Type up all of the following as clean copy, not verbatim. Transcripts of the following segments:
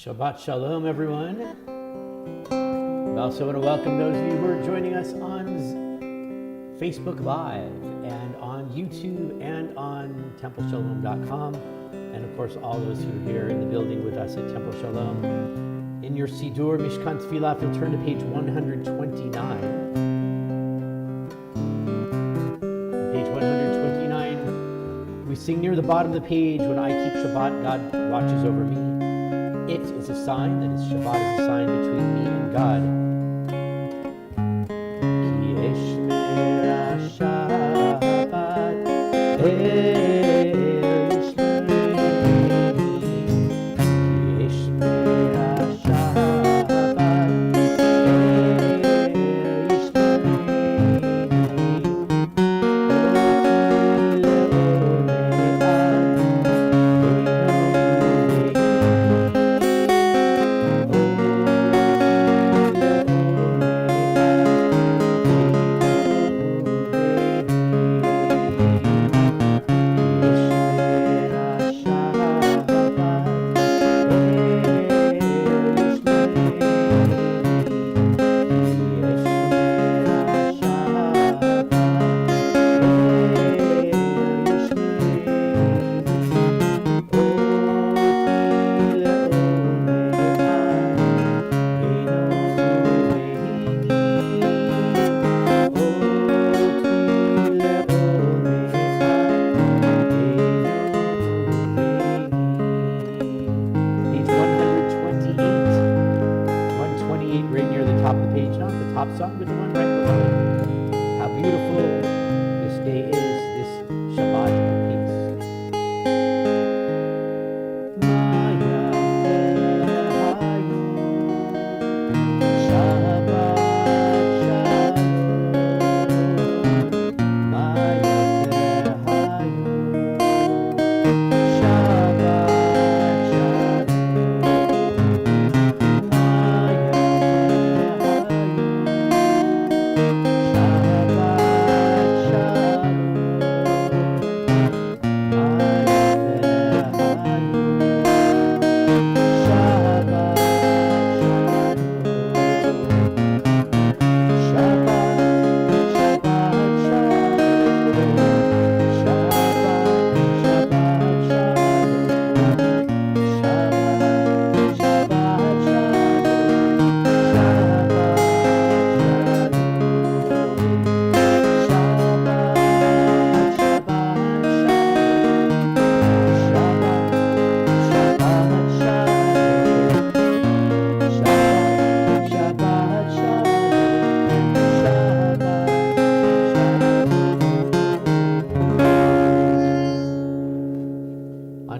Shabbat Shalom, everyone. I also want to welcome those of you who are joining us on Facebook Live and on YouTube and on TempleShalom.com. And of course, all those who are here in the building with us at Temple Shalom. In your Sidur Mishkan Tefillah, if you'll turn to page 129. Page 129, we sing near the bottom of the page, when I keep Shabbat, God watches over me. It is a sign, that is, Shabbat is a sign between me and God. Ki eshmera Shabbat,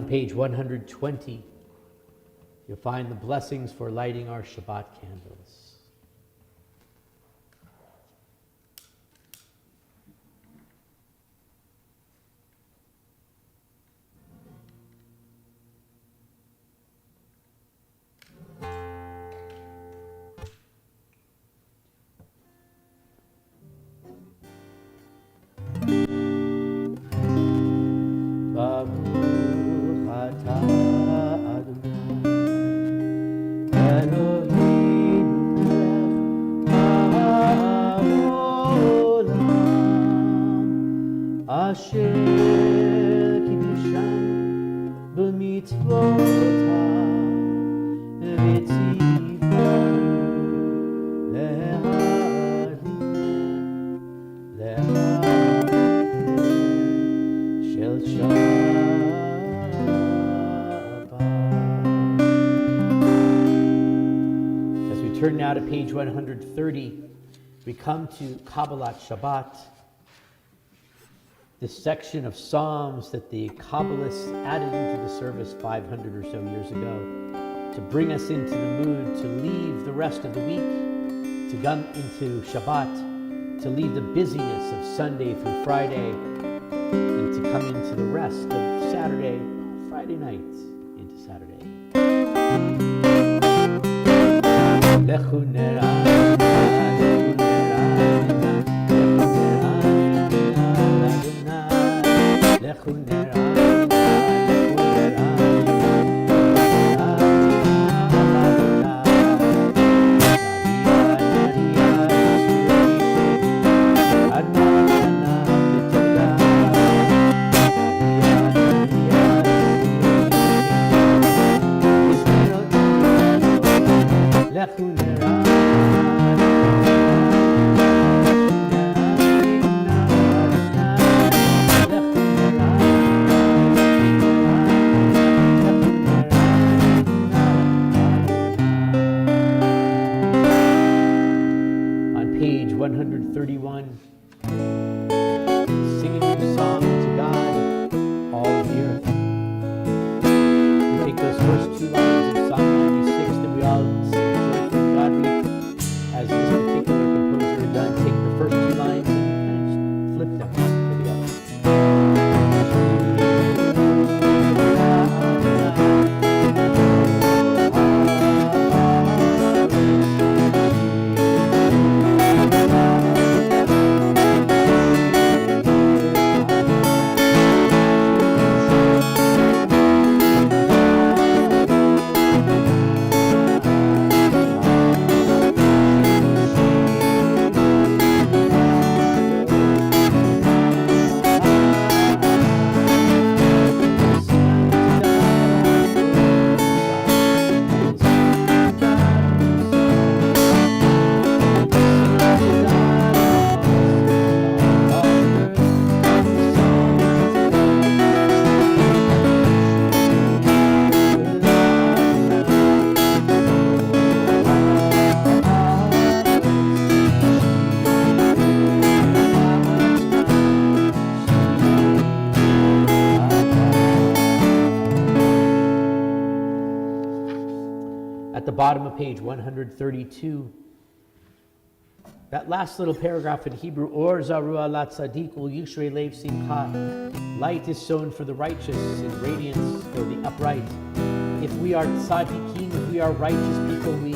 page 120, you'll find the blessings for lighting our Shabbat candles. Turn now to page 130. We come to Kabbalat Shabbat, this section of Psalms that the Kabbalists added into the service 500 or so years ago to bring us into the mood to leave the rest of the week, to come into Shabbat, to leave the busyness of Sunday through Friday, and to come into the rest of Saturday, Friday night into Saturday. Lechu nera, lechu nera, lechu nera, lechu nera, bottom of page 132, that last little paragraph in Hebrew, Or zarua la tzadik ul yishrei lev simcha. Light is sown for the righteous and radiance for the upright. If we are tzadikim, if we are righteous people, we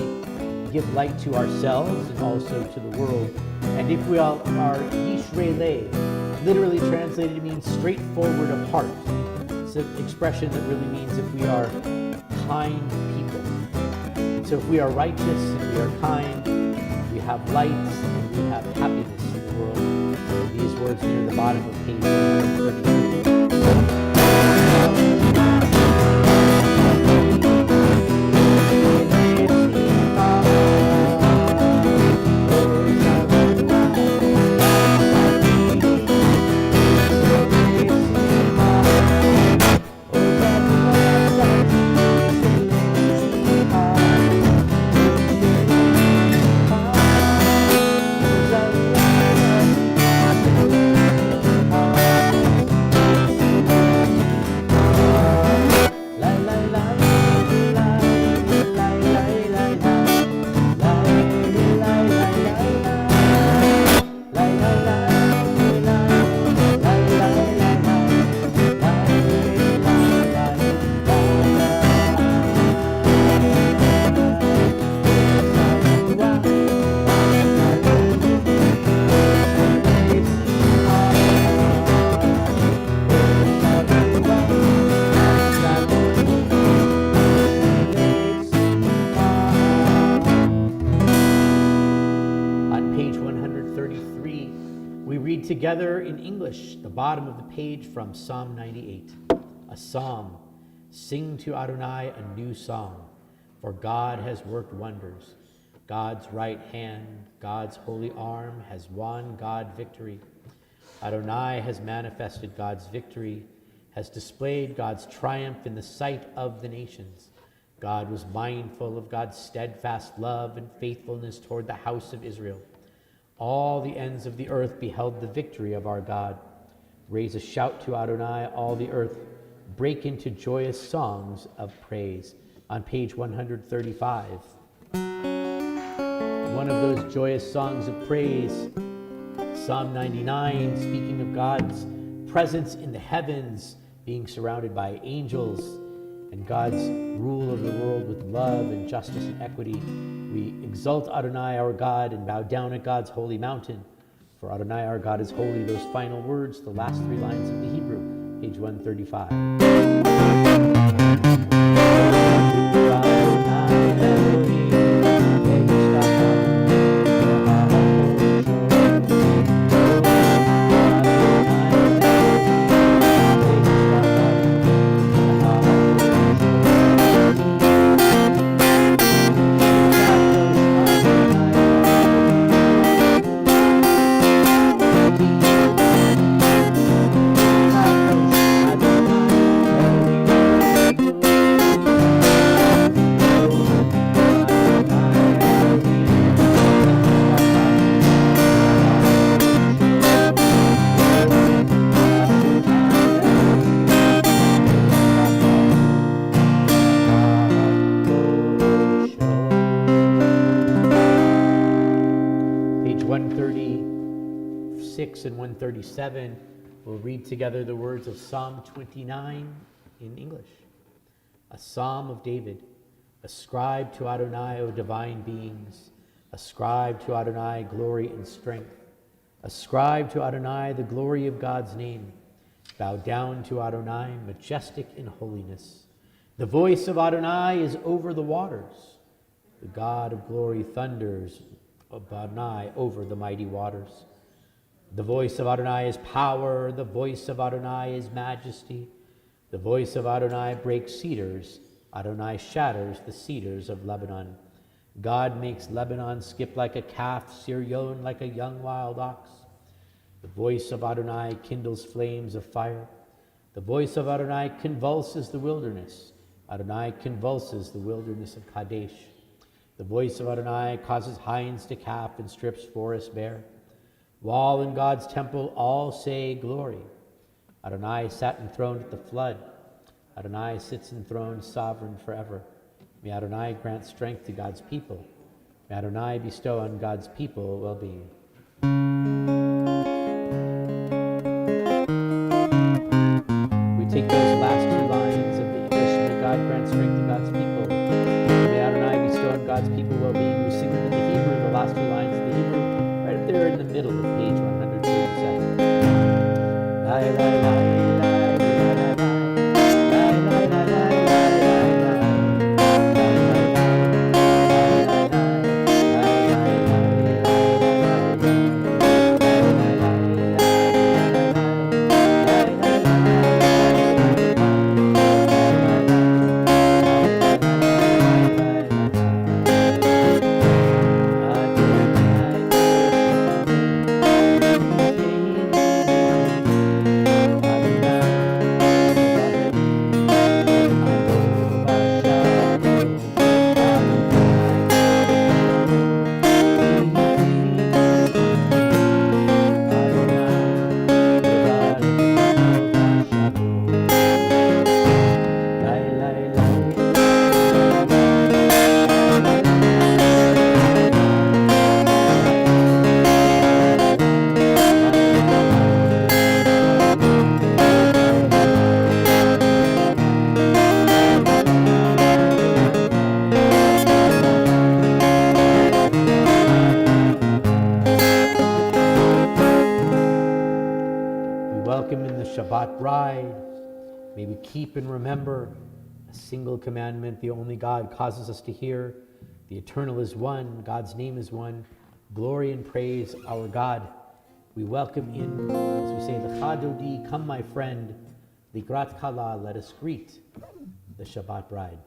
give light to ourselves and also to the world. And if we are yishrei lev, literally translated, it means straightforward of heart. It's an expression that really means if we are kind people. So if we are righteous and we are kind, we have light and we have happiness in the world. So these words near the bottom of page 132. Together in English, the bottom of the page from Psalm 98. A psalm. Sing to Adonai a new song, for God has worked wonders. God's right hand, God's holy arm has won God victory. Adonai has manifested God's victory, has displayed God's triumph in the sight of the nations. God was mindful of God's steadfast love and faithfulness toward the house of Israel. All the ends of the earth beheld the victory of our God. Raise a shout to Adonai, all the earth. Break into joyous songs of praise. On page 135. One of those joyous songs of praise, Psalm 99, speaking of God's presence in the heavens, being surrounded by angels, and God's rule of the world with love and justice and equity. We exalt Adonai our God and bow down at God's holy mountain. For Adonai our God is holy. Those final words, the last three lines of the Hebrew, page 135. And 137, we'll read together the words of Psalm 29 in English. A psalm of David. Ascribe to Adonai, O divine beings. Ascribe to Adonai glory and strength. Ascribe to Adonai the glory of God's name. Bow down to Adonai, majestic in holiness. The voice of Adonai is over the waters. The God of glory thunders, Adonai over the mighty waters. The voice of Adonai is power. The voice of Adonai is majesty. The voice of Adonai breaks cedars. Adonai shatters the cedars of Lebanon. God makes Lebanon skip like a calf, Sirion like a young wild ox. The voice of Adonai kindles flames of fire. The voice of Adonai convulses the wilderness. Adonai convulses the wilderness of Kadesh. The voice of Adonai causes hinds to calf and strips forests bare. While in God's temple all say glory. Adonai sat enthroned at the flood. Adonai sits enthroned sovereign forever. May Adonai grant strength to God's people. May Adonai bestow on God's people well-being. We take those last two lines of the English, may God grant strength to God's people. May Adonai bestow on God's people well-being. We sing them in the Hebrew, the last two lines of the Hebrew, right up there in the middle of page 137. Lai, lai, lai, lai, lai, lai. Shabbat bride, may we keep and remember a single commandment the only God causes us to hear. The eternal is one, God's name is one. Glory and praise our God. We welcome in, as we say, L'cha dodi, come my friend, Likrat kala, let us greet the Shabbat bride.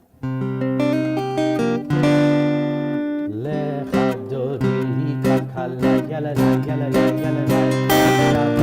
L'cha dodi, Likrat kala, yalala, yalala, yalala, Shabbat.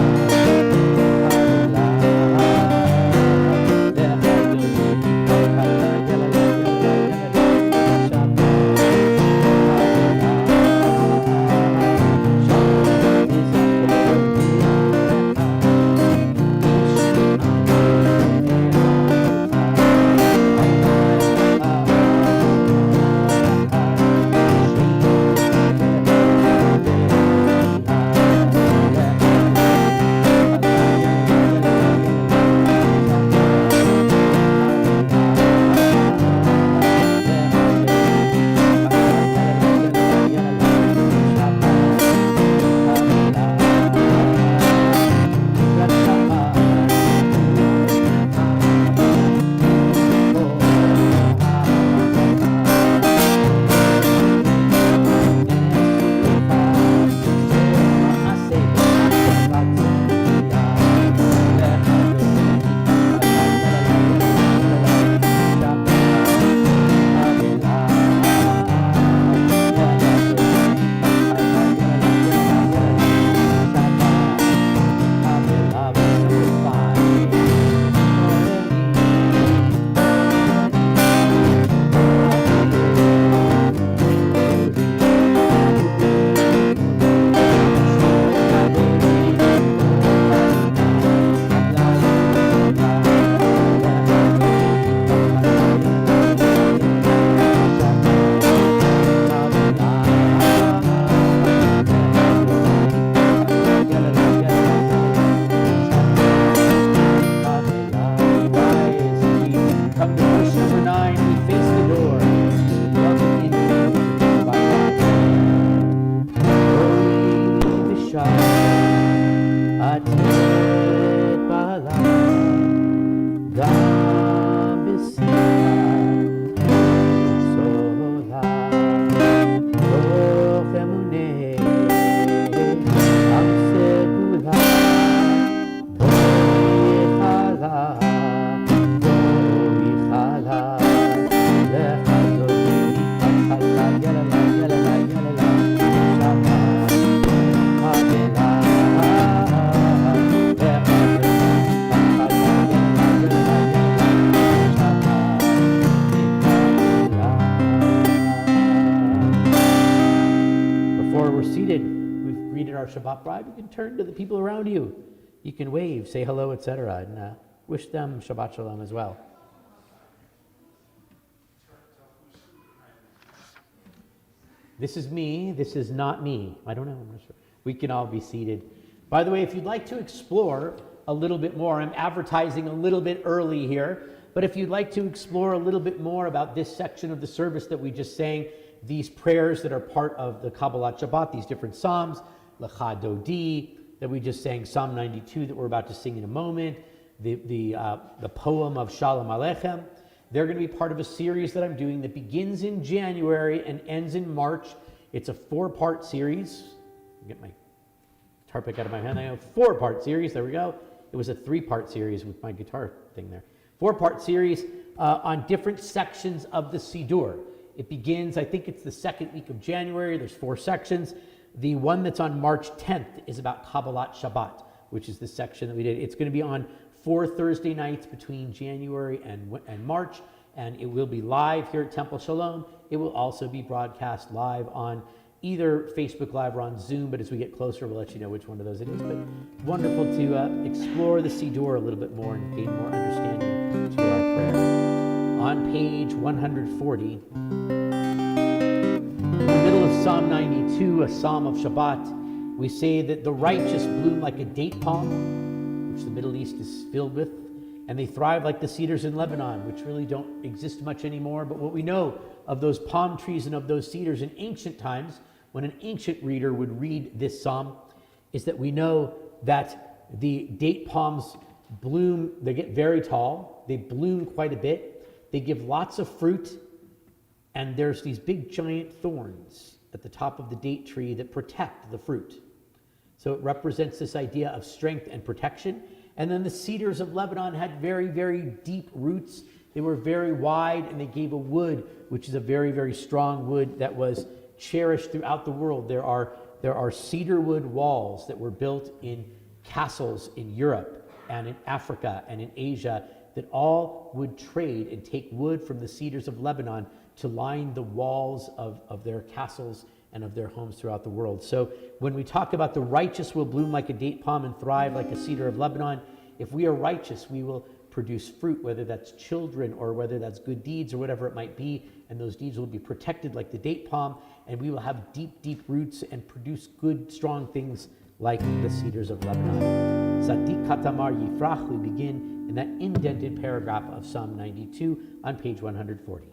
Shabbat bride, you can turn to the people around you. You can wave, say hello, etc., and wish them Shabbat Shalom as well. This is me. This is not me. I don't know. I'm not sure. We can all be seated. By the way, if you'd like to explore a little bit more, I'm advertising a little bit early here, but if you'd like to explore a little bit more about this section of the service that we just sang, these prayers that are part of the Kabbalat Shabbat, these different Psalms, Lecha Dodi, that we just sang, Psalm 92 that we're about to sing in a moment, the poem of Shalom Aleichem, they're going to be part of a series that I'm doing that begins in January and ends in March. It's a 4-part series. Get my guitar pick out of my hand. I have a 4-part series. There we go. It was a 3-part series with my guitar thing there. 4-part series on different sections of the Siddur. It begins, I think it's the second week of January. There's 4 sections. The one that's on March 10th is about Kabbalat Shabbat, which is the section that we did. It's going to be on 4 Thursday nights between January and March, and it will be live here at Temple Shalom. It will also be broadcast live on either Facebook Live or on Zoom, but as we get closer, we'll let you know which one of those it is. But wonderful to explore the Siddur a little bit more and gain more understanding to our prayer. On page 140, in the middle of Psalm 92, a psalm of Shabbat, we say that the righteous bloom like a date palm, which the Middle East is filled with, and they thrive like the cedars in Lebanon, which really don't exist much anymore. But what we know of those palm trees and of those cedars in ancient times, when an ancient reader would read this psalm, is that we know that the date palms bloom, they get very tall, they bloom quite a bit, they give lots of fruit, and there's these big giant thorns at the top of the date tree that protect the fruit. So it represents this idea of strength and protection. And then the cedars of Lebanon had very, very deep roots. They were very wide, and they gave a wood, which is a very, very strong wood that was cherished throughout the world. There are cedar wood walls that were built in castles in Europe and in Africa and in Asia that all would trade and take wood from the cedars of Lebanon to line the walls of their castles and of their homes throughout the world. So when we talk about the righteous will bloom like a date palm and thrive like a cedar of Lebanon, if we are righteous, we will produce fruit, whether that's children or whether that's good deeds or whatever it might be, and those deeds will be protected like the date palm, and we will have deep, deep roots and produce good, strong things like the cedars of Lebanon. Tzadik Katamar Yifrach, we begin in that indented paragraph of Psalm 92 on page 140.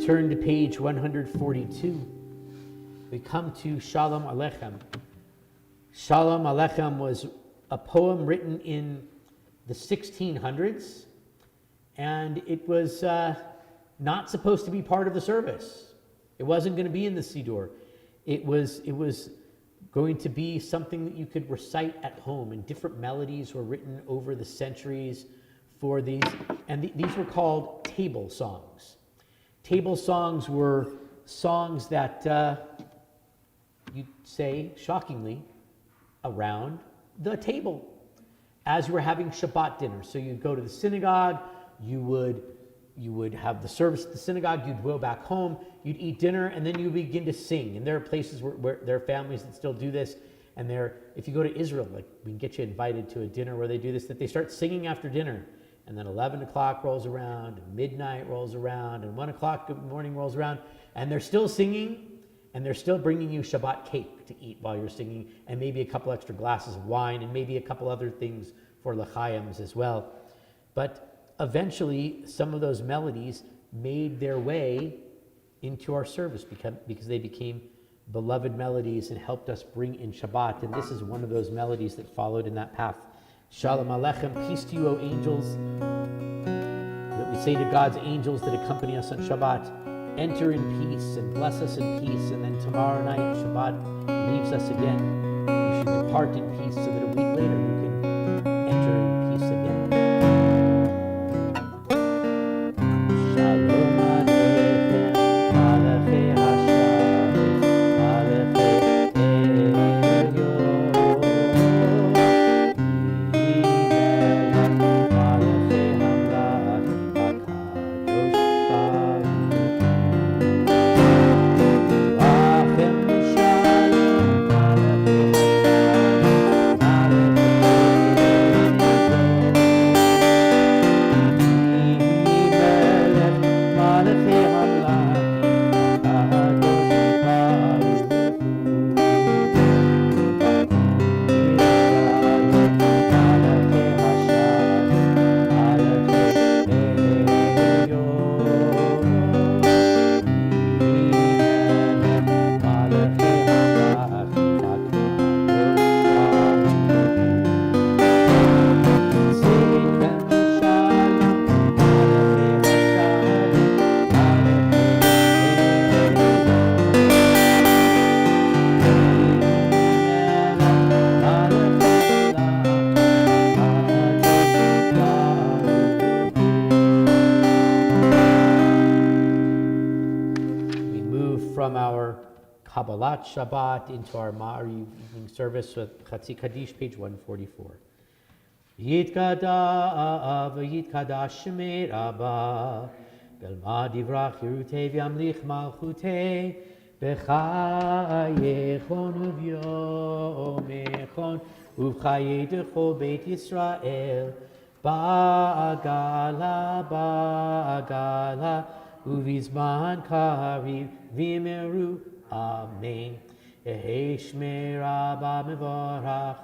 Turn to page 142. We come to Shalom Aleichem. Shalom Aleichem was a poem written in the 1600s, and it was not supposed to be part of the service. It wasn't going to be in the Siddur. It was going to be something that you could recite at home, and different melodies were written over the centuries for these, and these were called table songs. Table songs were songs that you'd say, shockingly, around the table as you were having Shabbat dinner. So you'd go to the synagogue, you would have the service at the synagogue, you'd go back home, you'd eat dinner, and then you begin to sing. And there are places where there are families that still do this. And if you go to Israel, like we can get you invited to a dinner where they do this, that they start singing after dinner. And then 11 o'clock rolls around, and midnight rolls around, and 1 o'clock in the morning rolls around, and they're still singing, and they're still bringing you Shabbat cake to eat while you're singing, and maybe a couple extra glasses of wine, and maybe a couple other things for l'chaims as well. But eventually, some of those melodies made their way into our service because they became beloved melodies and helped us bring in Shabbat. And this is one of those melodies that followed in that path. Shalom Aleichem, peace to you, O angels, that we say to God's angels that accompany us on Shabbat, enter in peace and bless us in peace. And then tomorrow night, Shabbat leaves us again. You should depart in peace so that a week later you can enter in peace again. Kabbalat Shabbat into our Ma'ariv evening service with Chatzi Kaddish, page 144. Yitkada v'yitkada shemei Rabba belma divrach yerutei v'yamlich malchutei b'chayechon uvyomechon uv'chayei dechol Beit Yisrael ba'agala uvizman kariv v'yimeru Amen. Yehi shmei Rabba mevorach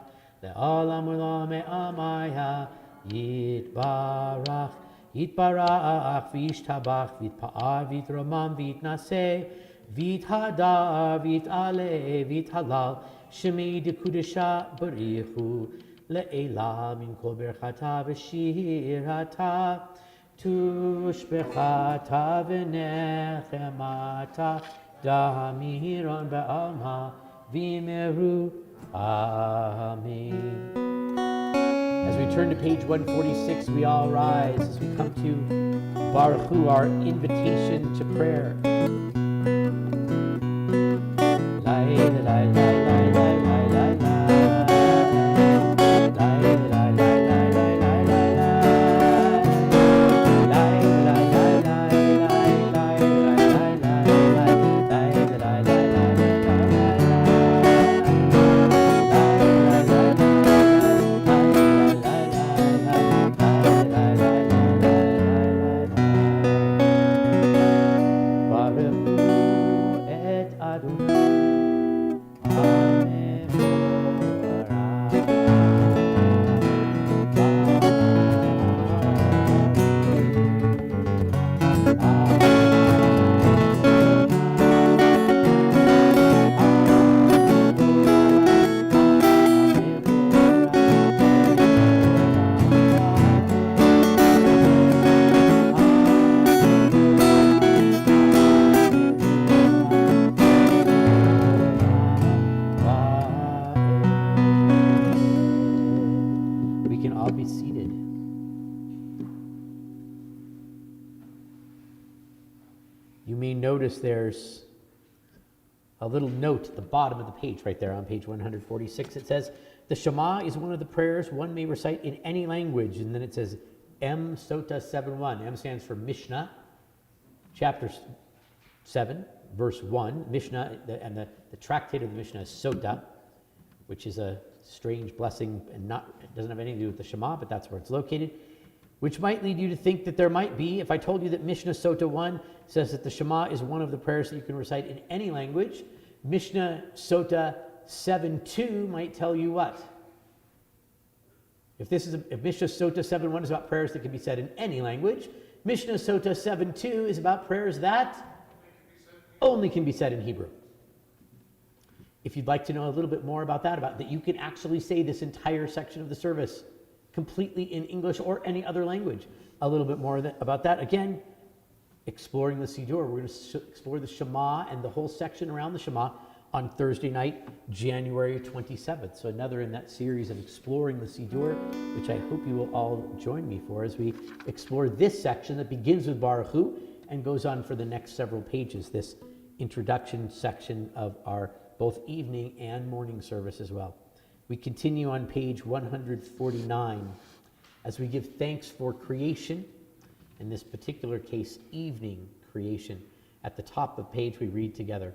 le'olam u'lam me'amaya yitbarach v'yishtabach v'yitpa'ar v'yitramam v'yitnaseh v'yithadar v'yit'aleh v'yithalal shemei dekudesha barichu le'elah min kol berchata v'shirata tushbechata v'nechemata Damiron ba'alma v'meru. Amen. As we turn to page 146, we all rise as we come to Baruch Hu, our invitation to prayer. You may notice there's a little note at the bottom of the page, right there on page 146. It says, the Shema is one of the prayers one may recite in any language. And then it says, M Sota 7:1. M stands for Mishnah, chapter 7, verse 1. Mishnah, and the tractate of the Mishnah is Sota, which is a strange blessing and it doesn't have anything to do with the Shema, but that's where it's located. Which might lead you to think that there might be, if I told you that Mishnah Sota 1 says that the Shema is one of the prayers that you can recite in any language, Mishnah Sota 7:2 might tell you what? If Mishnah Sota 7:1 is about prayers that can be said in any language, Mishnah Sota 7:2 is about prayers that only can be said in Hebrew. If you'd like to know a little bit more about that you can actually say this entire section of the service completely in English or any other language, a little bit more about that. Again, exploring the Siddur. We're going to explore the Shema and the whole section around the Shema on Thursday night, January 27th. So another in that series of exploring the Siddur, which I hope you will all join me for as we explore this section that begins with Baruch Hu and goes on for the next several pages, this introduction section of our both evening and morning service as well. We continue on page 149 as we give thanks for creation, in this particular case, evening creation. At the top of the page we read together,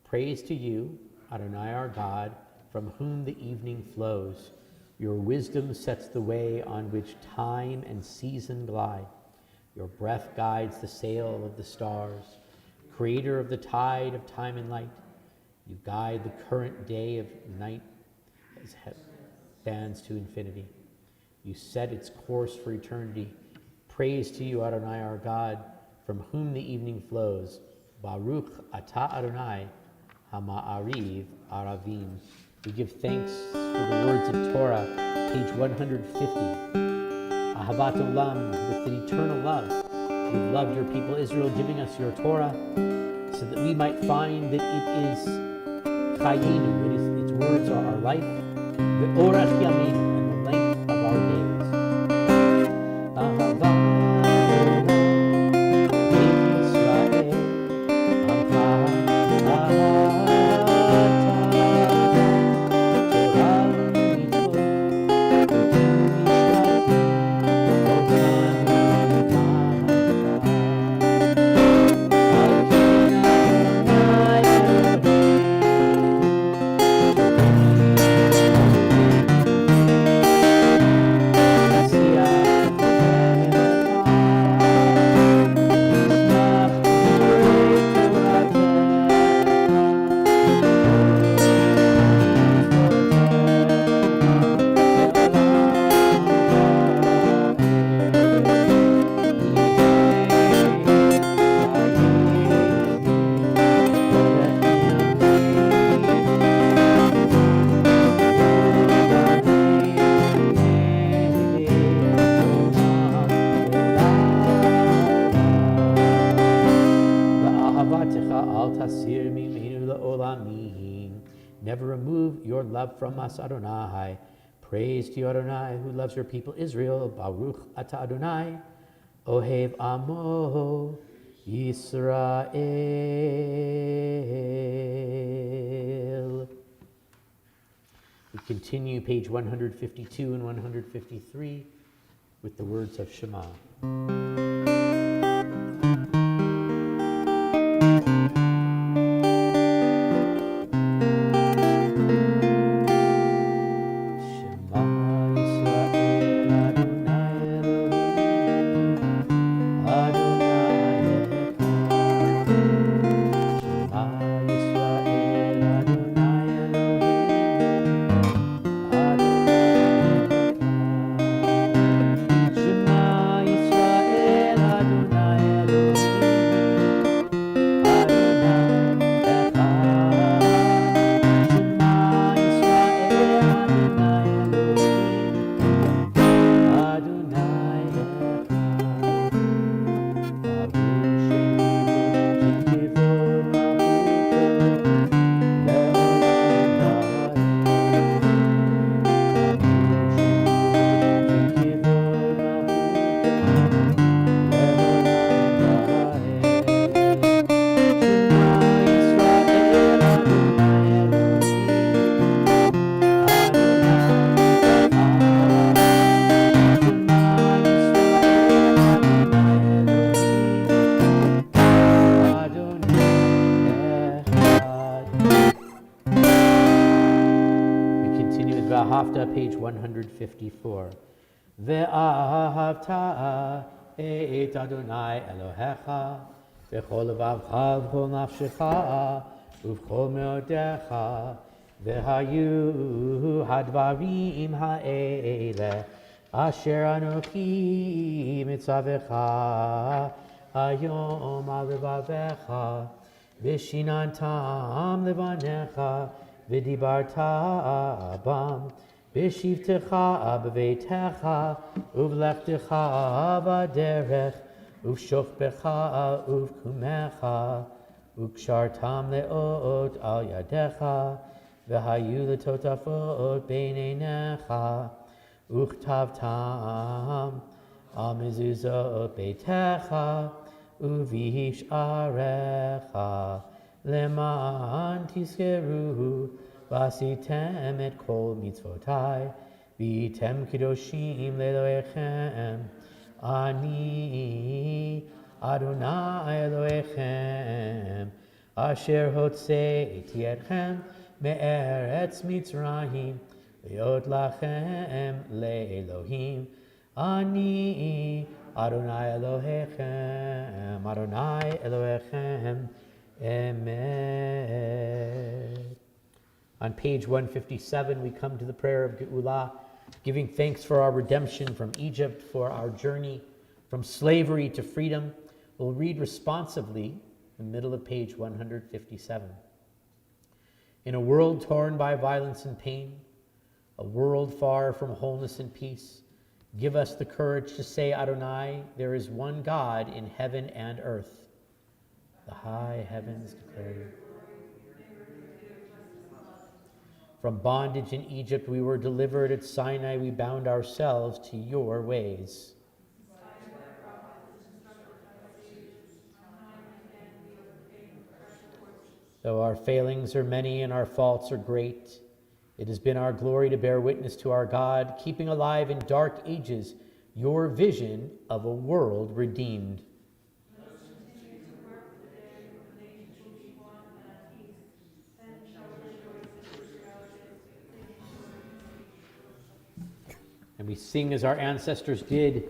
praise to you, Adonai our God, from whom the evening flows. Your wisdom sets the way on which time and season glide. Your breath guides the sail of the stars, creator of the tide of time and light. You guide the current day of night as bands to infinity. You set its course for eternity. Praise to you, Adonai our God, from whom the evening flows. Baruch atah Adonai hama'ariv aravim. We give thanks for the words of Torah, page 150. Ahavat olam, with an eternal love. You've loved your people Israel, giving us your Torah, so that we might find that it is chayenu, its words are our life, the orach yamim, and the length of our days. Ahavat Never remove your love from us, Adonai. Praise to you, Adonai, who loves your people Israel. Baruch atah Adonai, ohev amo Yisrael. We continue page 152 and 153 with the words of Shema. Hafta, page 154. Ve'ahavta et Adonai Elohecha v'chol levavcha v'chol nafshecha uv'chol meodecha ve'hayu hadvarim ha'ele asher anochi mitzavecha hayom al levavecha v'shinantam levanecha v'dibarta bam B'shivtecha b'veitecha uv'lechtecha b'derech uv'shokbecha uv'kumecha u'kshartam le'ot al yadecha v'hayu l'totafot b'neinecha u'chtavtam al mezuzot beitecha uv'ish arecha leman tiskeru Vasitem et kol mitzvotai, vitem kidoshim leloechem, ani Adonai Elohechem, asher hotzeiti etchem me'eretz Mitzrayim, liot lachem le'elohim, ani Adonai Elohechem, Adonai Elohechem, Amen. On page 157, we come to the prayer of Geulah, giving thanks for our redemption from Egypt, for our journey from slavery to freedom. We'll read responsively in the middle of page 157. In a world torn by violence and pain, a world far from wholeness and peace, give us the courage to say, Adonai, there is one God in heaven and earth. The high heavens declare you. From bondage in Egypt we were delivered. At Sinai we bound ourselves to your ways. Though our failings are many and our faults are great, it has been our glory to bear witness to our God, keeping alive in dark ages your vision of a world redeemed. And we sing as our ancestors did,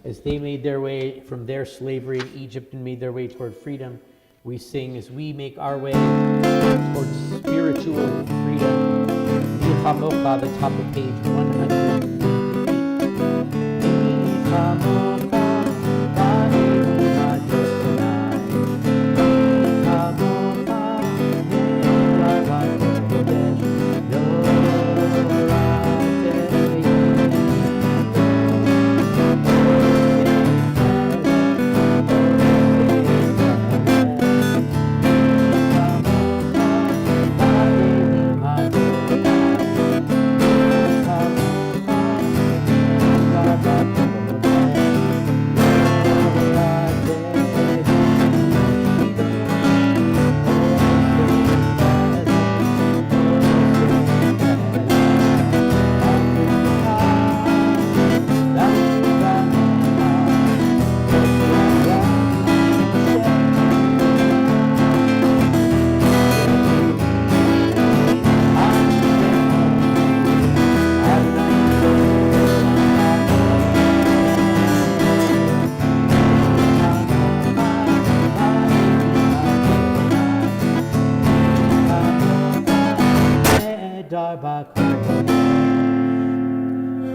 as they made their way from their slavery in Egypt and made their way toward freedom. We sing as we make our way towards spiritual freedom. Yichamocha, the top of page 100.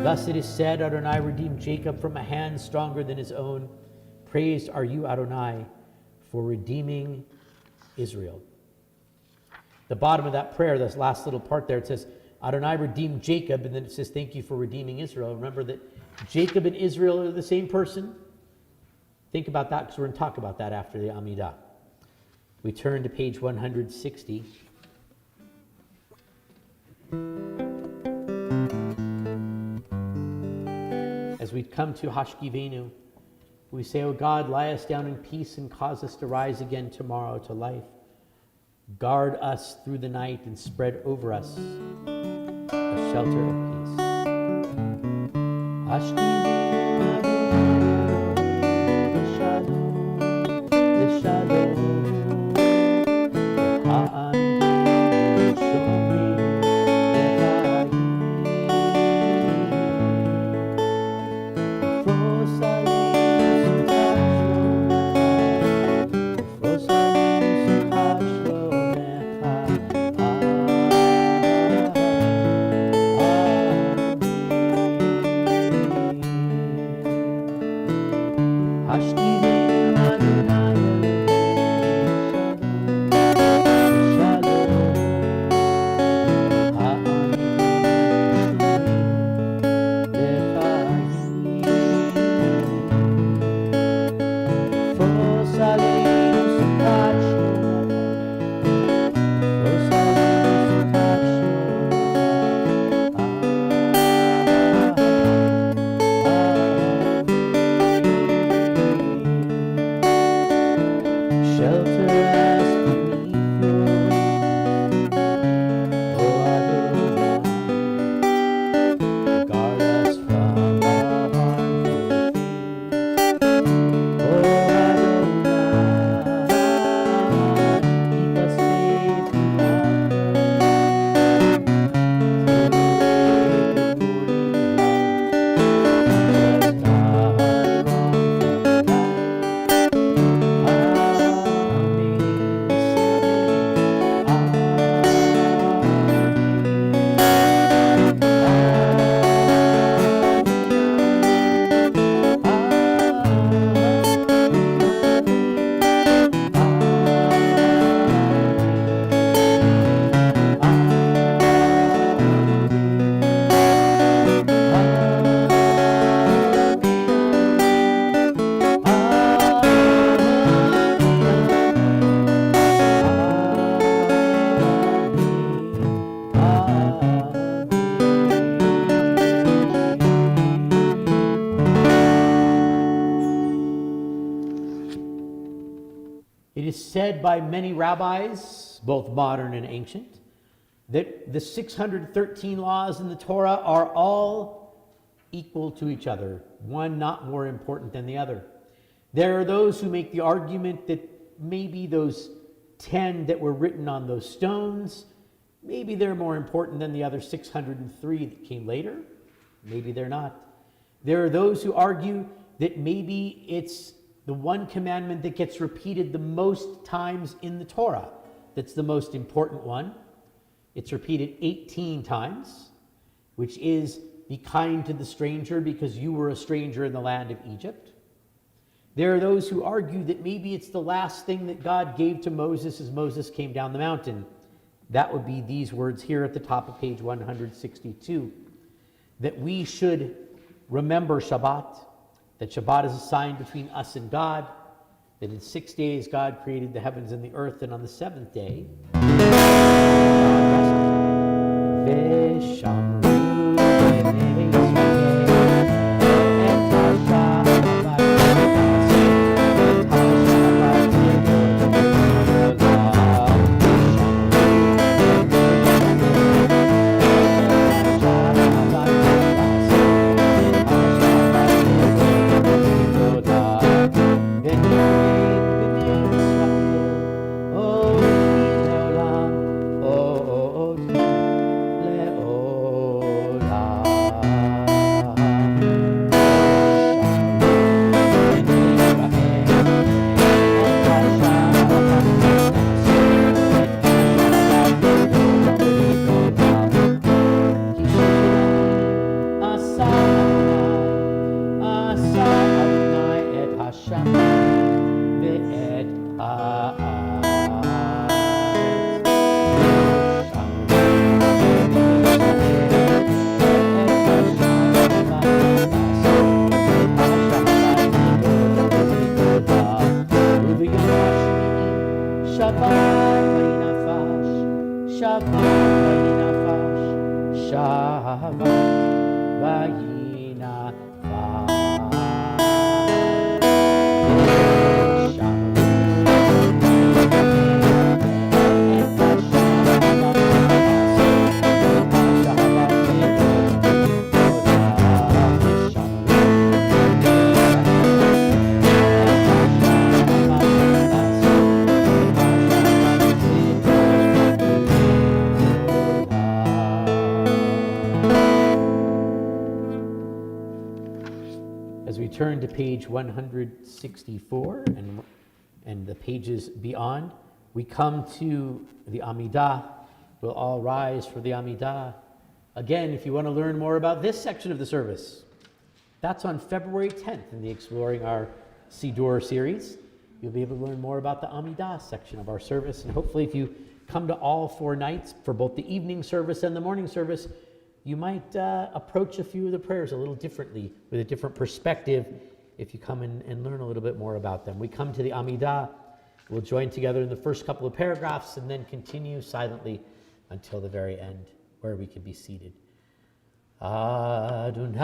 Thus it is said, Adonai redeemed Jacob from a hand stronger than his own. Praised are you, Adonai, for redeeming Israel. The bottom of that prayer, this last little part there, it says, Adonai redeemed Jacob, and then it says, thank you for redeeming Israel. Remember that Jacob and Israel are the same person? Think about that, because we're going to talk about that after the Amidah. We turn to page 160. As we come to Hashkivenu, we say, O God, lie us down in peace and cause us to rise again tomorrow to life. Guard us through the night and spread over us a shelter of peace. Hashkivenu, Shalom, Shalom, Ha'amim, Shomrim, Shelter us beneath your wings, O Adonai. Guard us from the harmful things, O Adonai. Keep us safe throughout the It is said by many rabbis, both modern and ancient, that the 613 laws in the Torah are all equal to each other, one not more important than the other. There are those who make the argument that maybe those 10 that were written on those stones, maybe they're more important than the other 603 that came later. Maybe they're not. There are those who argue that maybe it's the one commandment that gets repeated the most times in the Torah that's the most important one. It's repeated 18 times, which is be kind to the stranger because you were a stranger in the land of Egypt. There are those who argue that maybe it's the last thing that God gave to Moses as Moses came down the mountain. That would be these words here at the top of page 162, that we should remember Shabbat, that Shabbat is a sign between us and God, that in 6 days God created the heavens and the earth, and on the seventh day, as we turn to page 164 and the pages beyond, we come to the Amidah. We'll all rise for the Amidah. Again, if you want to learn more about this section of the service, that's on February 10th in the Exploring Our Siddur series. You'll be able to learn more about the Amidah section of our service, and hopefully if you come to all 4 nights for both the evening service and the morning service, you might approach a few of the prayers a little differently, with a different perspective, if you come and learn a little bit more about them. We come to the Amidah. We'll join together in the first couple of paragraphs and then continue silently until the very end, where we can be seated. Adonai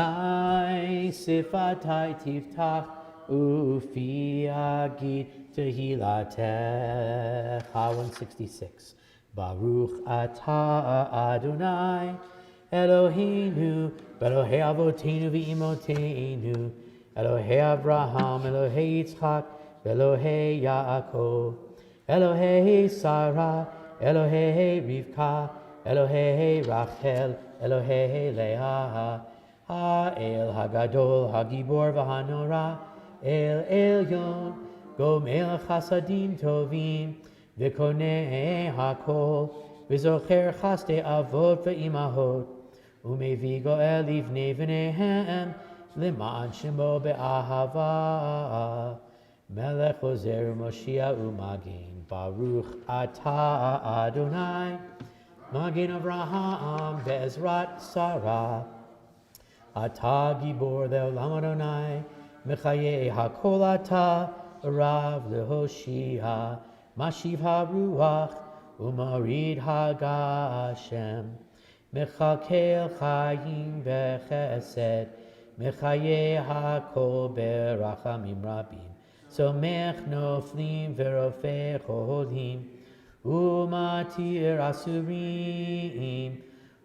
sifatai tiftach Ufi Agid Tehilatecha 166. Baruch Atah Adonai Eloheinu Elohei Avotenu V'Imotenu Elohei Abraham Elohei Yitzchak Elohei Yaakov Elohei Sarah Elohei Rivka Elohei Rachel Elohei Leah Ha'el Hagadol Hagibor V'Hanora El Elyon Gomel Chasadim Tovim V'Konei Hakol V'Zocher Chaste Avot V'Imahot Umevi Goel Livnei V'Nehem L'Ma'an Shemo Be'ahava Melech Ozer Moshiach U'Magen Baruch Atah Adonai Magen Avraham Be'ezrat Sarah Atah Gibor Le'olam Adonai Mechaye HaKol Atah Rav Lehoshia Mashiv HaRuach Umarid HaGashem Mechakel Chayim V'Chesed Mechaye HaKol Berachamim Rabim Somech Noflim V'Rofei Cholim Umatir Asurim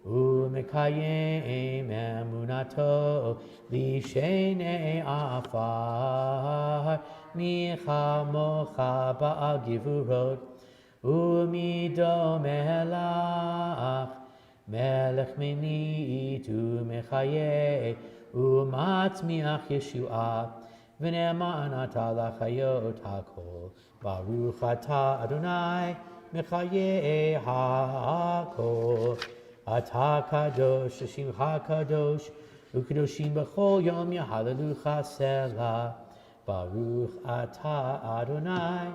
Umekayem Emunato Lishenei Afar Micha Mocha Ba'al Givurot Umido Melach Melech Menit Umechaye Umatzmiach Yeshua V'ne'eman Ata L'chayot HaKol Baruch Atah Adonai Mechaye HaKol Atah Kadosh Shimcha Kadosh Ukedoshim B'chol Yom Yahalelucha Selah Baruch Atah Adonai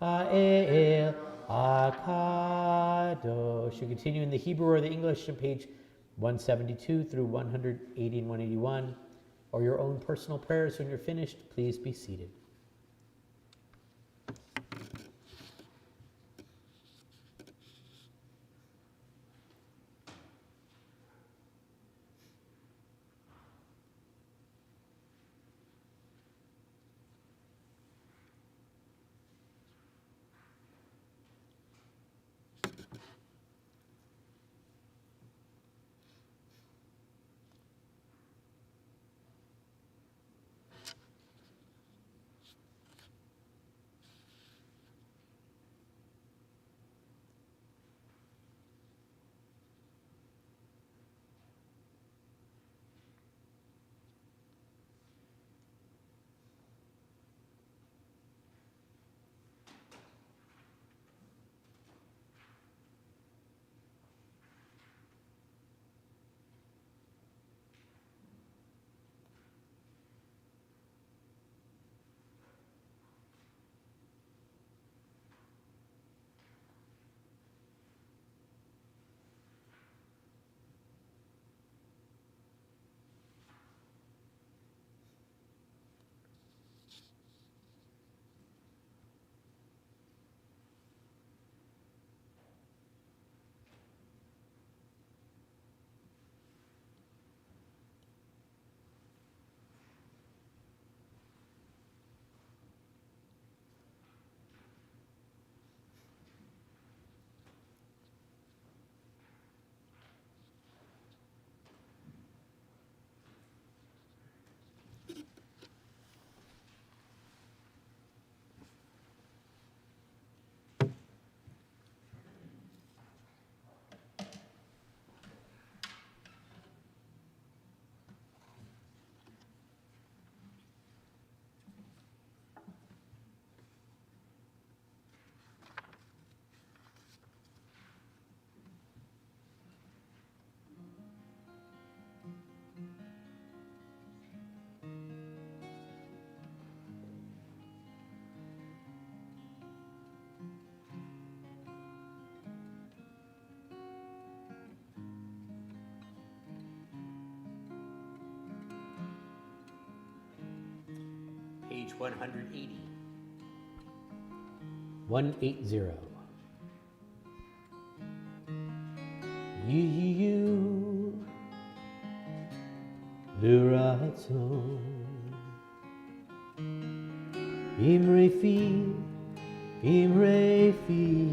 Ha'el HaKadosh. You continue in the Hebrew or the English on page 172 through 180 and 181, or your own personal prayers. When you're finished, please be seated. Page 180. 180. Yiyu Luratzon Imre fi, Imre fi.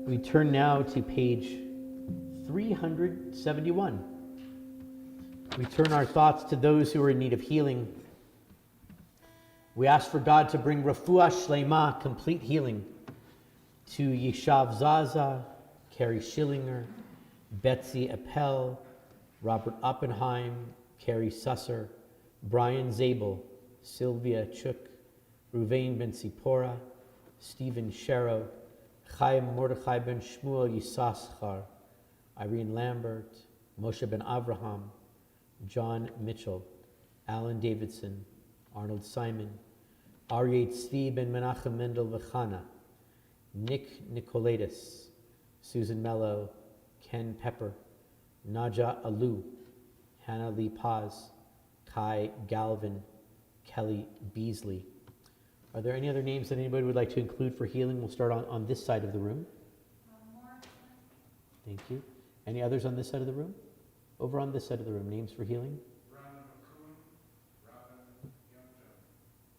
We turn now to page 371. We turn our thoughts to those who are in need of healing. We ask for God to bring refuah shlema, complete healing, to Yishav Zaza, Carrie Schillinger, Betsy Appel, Robert Oppenheim, Carrie Susser, Brian Zabel, Sylvia Chuk, Ruvain Ben Sipora, Stephen Sherrow, Chaim Mordechai Ben Shmuel Yissaschar, Irene Lambert, Moshe Ben Avraham, John Mitchell, Alan Davidson, Arnold Simon, Aryeh Tzvi Ben Menachem Mendel Vechana, Nick Nicolaitis, Susan Mello, Ken Pepper, Naja Alu, Hannah Lee Paz, Kai Galvin, Kelly Beasley. Are there any other names that anybody would like to include for healing? We'll start on this side of the room. Thank you. Any others on this side of the room? Over on this side of the room, names for healing?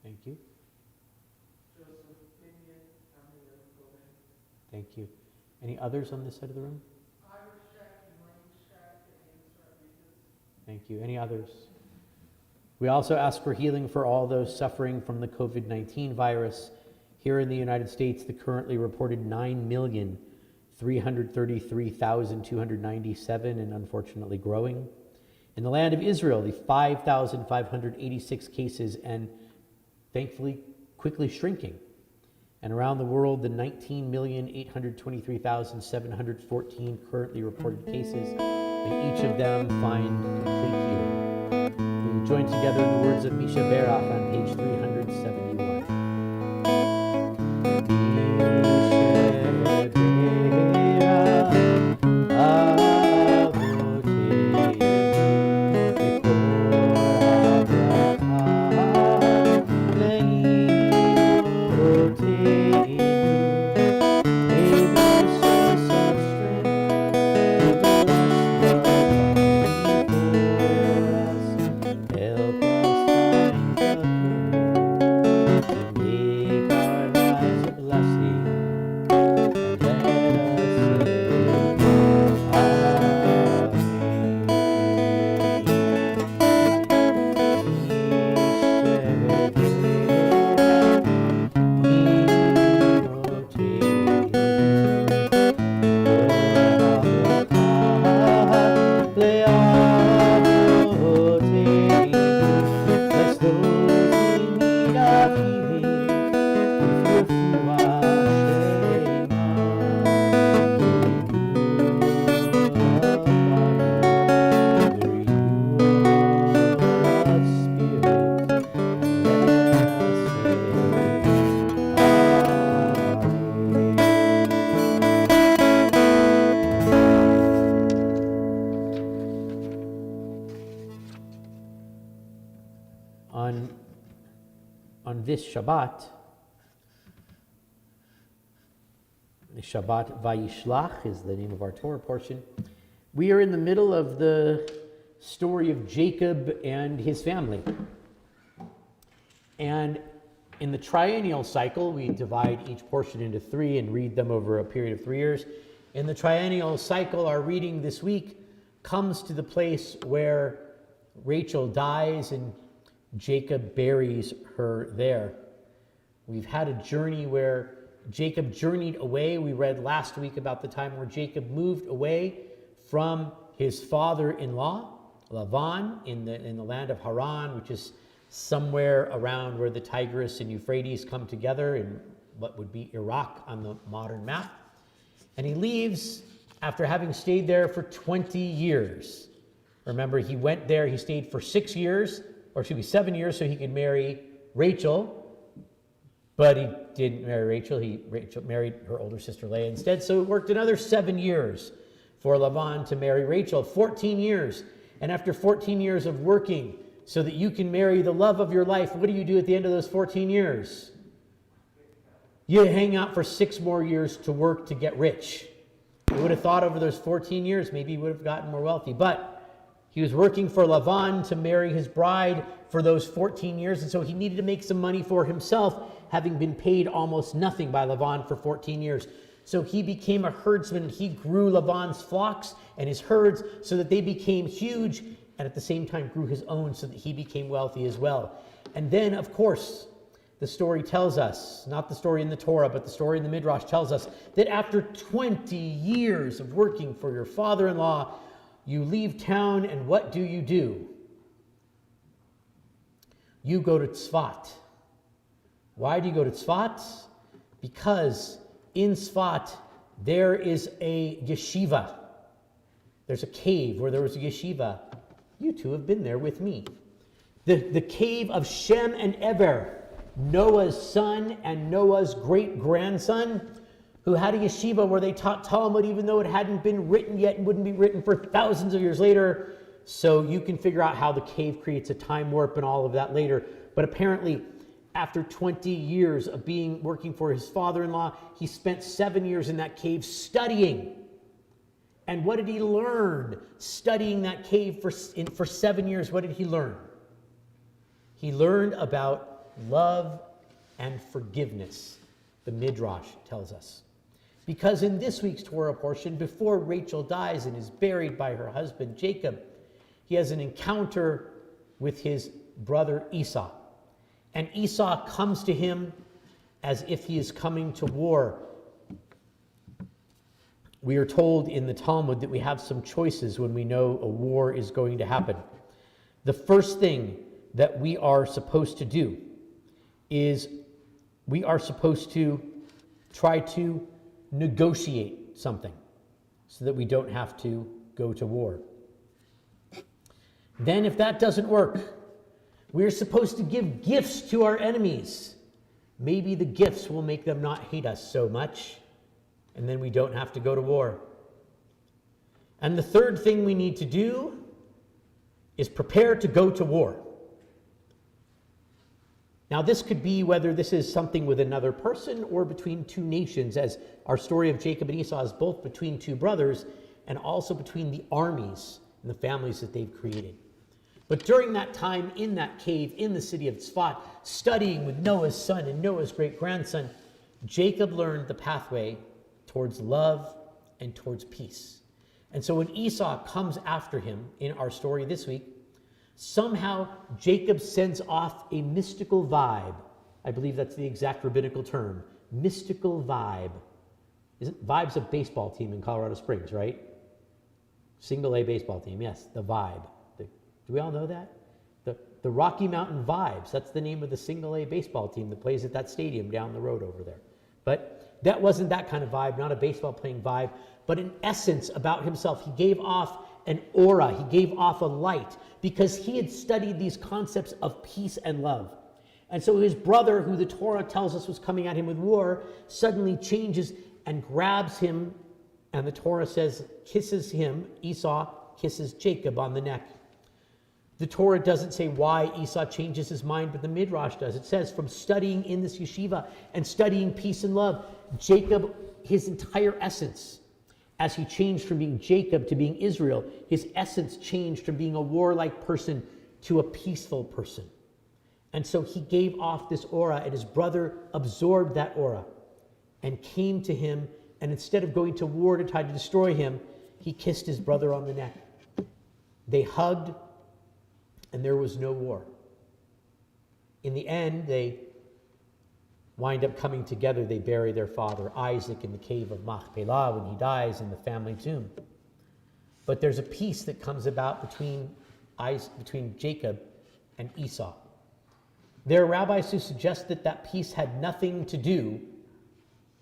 Thank you. Thank you. Any others on this side of the room? Thank you. Any others? We also ask for healing for all those suffering from the COVID-19 virus. Here in the United States, the currently reported 9,333,297 and unfortunately growing. In the land of Israel, the 5,586 cases and thankfully quickly shrinking. And around the world, the 19,823,714 currently reported cases, and each of them find complete healing. We join together in the words of Misha Berach on page 371. this Shabbat, the Shabbat Vayishlach is the name of our Torah portion. We are in the middle of the story of Jacob and his family. And in the triennial cycle, we divide each portion into 3 and read them over a period of 3 years. In the triennial cycle, our reading this week comes to the place where Rachel dies and Jacob buries her there. We've had a journey where Jacob journeyed away. We read last week about the time where Jacob moved away from his father-in-law, Lavan, in the land of Haran, which is somewhere around where the Tigris and Euphrates come together in what would be Iraq on the modern map. And he leaves after having stayed there for 20 years. Remember, he went there, he stayed for 7 years, so he could marry Rachel. But he didn't marry Rachel. Rachel married her older sister Leah instead. So it worked another 7 years for Lavan to marry Rachel. 14 years. And after 14 years of working so that you can marry the love of your life, what do you do at the end of those 14 years? You hang out for 6 more years to work to get rich. You would have thought over those 14 years, maybe he would have gotten more wealthy. But he was working for Lavan to marry his bride for those 14 years. And so he needed to make some money for himself, having been paid almost nothing by Lavan for 14 years. So he became a herdsman. He grew Lavan's flocks and his herds so that they became huge, and at the same time grew his own so that he became wealthy as well. And then, of course, the story tells us, not the story in the Torah, but the story in the Midrash tells us that after 20 years of working for your father-in-law, you leave town, and what do? You go to Tzfat. Why do you go to Tzfat? Because in Tzfat, there is a yeshiva. There's a cave where there was a yeshiva. You two have been there with me. The cave of Shem and Eber, Noah's son and Noah's great-grandson, who had a yeshiva where they taught Talmud even though it hadn't been written yet and wouldn't be written for thousands of years later. So you can figure out how the cave creates a time warp and all of that later. But apparently, after 20 years of working for his father-in-law, he spent 7 years in that cave studying. And what did he learn studying that cave for 7 years? What did he learn? He learned about love and forgiveness, the Midrash tells us. Because in this week's Torah portion, before Rachel dies and is buried by her husband Jacob, he has an encounter with his brother Esau. And Esau comes to him as if he is coming to war. We are told in the Talmud that we have some choices when we know a war is going to happen. The first thing that we are supposed to do is we are supposed to try to negotiate something so that we don't have to go to war. Then if that doesn't work, we're supposed to give gifts to our enemies. Maybe the gifts will make them not hate us so much, and then we don't have to go to war. And the third thing we need to do is prepare to go to war. Now, this could be whether this is something with another person or between two nations, as our story of Jacob and Esau is both between two brothers and also between the armies and the families that they've created. But during that time in that cave in the city of Tzfat, studying with Noah's son and Noah's great-grandson, Jacob learned the pathway towards love and towards peace. And so when Esau comes after him in our story this week, somehow Jacob sends off a mystical vibe. I believe that's the exact rabbinical term. Mystical vibe. Vibe's a baseball team in Colorado Springs, right? Single A baseball team, yes, the Vibe. Do we all know that? The Rocky Mountain Vibes, that's the name of the single A baseball team that plays at that stadium down the road over there. But that wasn't that kind of vibe, not a baseball playing vibe, but an essence about himself. He gave off an aura, he gave off a light, because he had studied these concepts of peace and love. And so his brother, who the Torah tells us was coming at him with war, suddenly changes and grabs him, and the Torah says, kisses him. Esau kisses Jacob on the neck. The Torah doesn't say why Esau changes his mind, but the Midrash does. It says from studying in this yeshiva and studying peace and love, Jacob, his entire essence, as he changed from being Jacob to being Israel, his essence changed from being a warlike person to a peaceful person. And so he gave off this aura, and his brother absorbed that aura and came to him, and instead of going to war to try to destroy him, he kissed his brother on the neck. They hugged, and there was no war. In the end, they wind up coming together. They bury their father Isaac in the cave of Machpelah when he dies in the family tomb. But there's a peace that comes about between Jacob and Esau. There are rabbis who suggest that that peace had nothing to do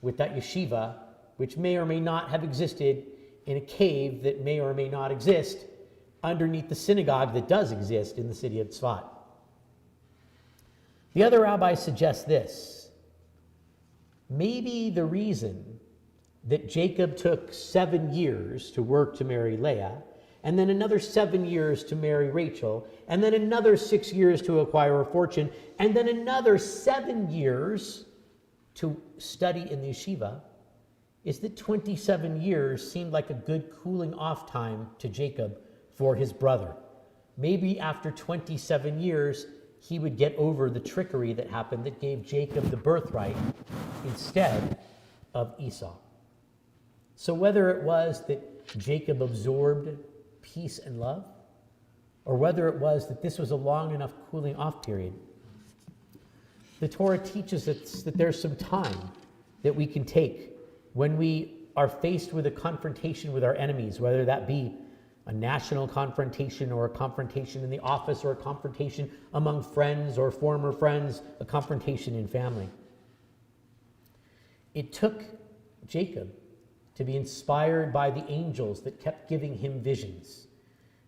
with that yeshiva, which may or may not have existed in a cave that may or may not exist underneath the synagogue that does exist in the city of Tzfat. The other rabbis suggest this. Maybe the reason that Jacob took 7 years to work to marry Leah, and then another 7 years to marry Rachel, and then another 6 years to acquire a fortune, and then another 7 years to study in the yeshiva, is that 27 years seemed like a good cooling off time to Jacob for his brother. Maybe after 27 years, he would get over the trickery that happened that gave Jacob the birthright instead of Esau. So whether it was that Jacob absorbed peace and love, or whether it was that this was a long enough cooling off period, the Torah teaches us that there's some time that we can take when we are faced with a confrontation with our enemies, whether that be a national confrontation or a confrontation in the office or a confrontation among friends or former friends, a confrontation in family. It took Jacob to be inspired by the angels that kept giving him visions.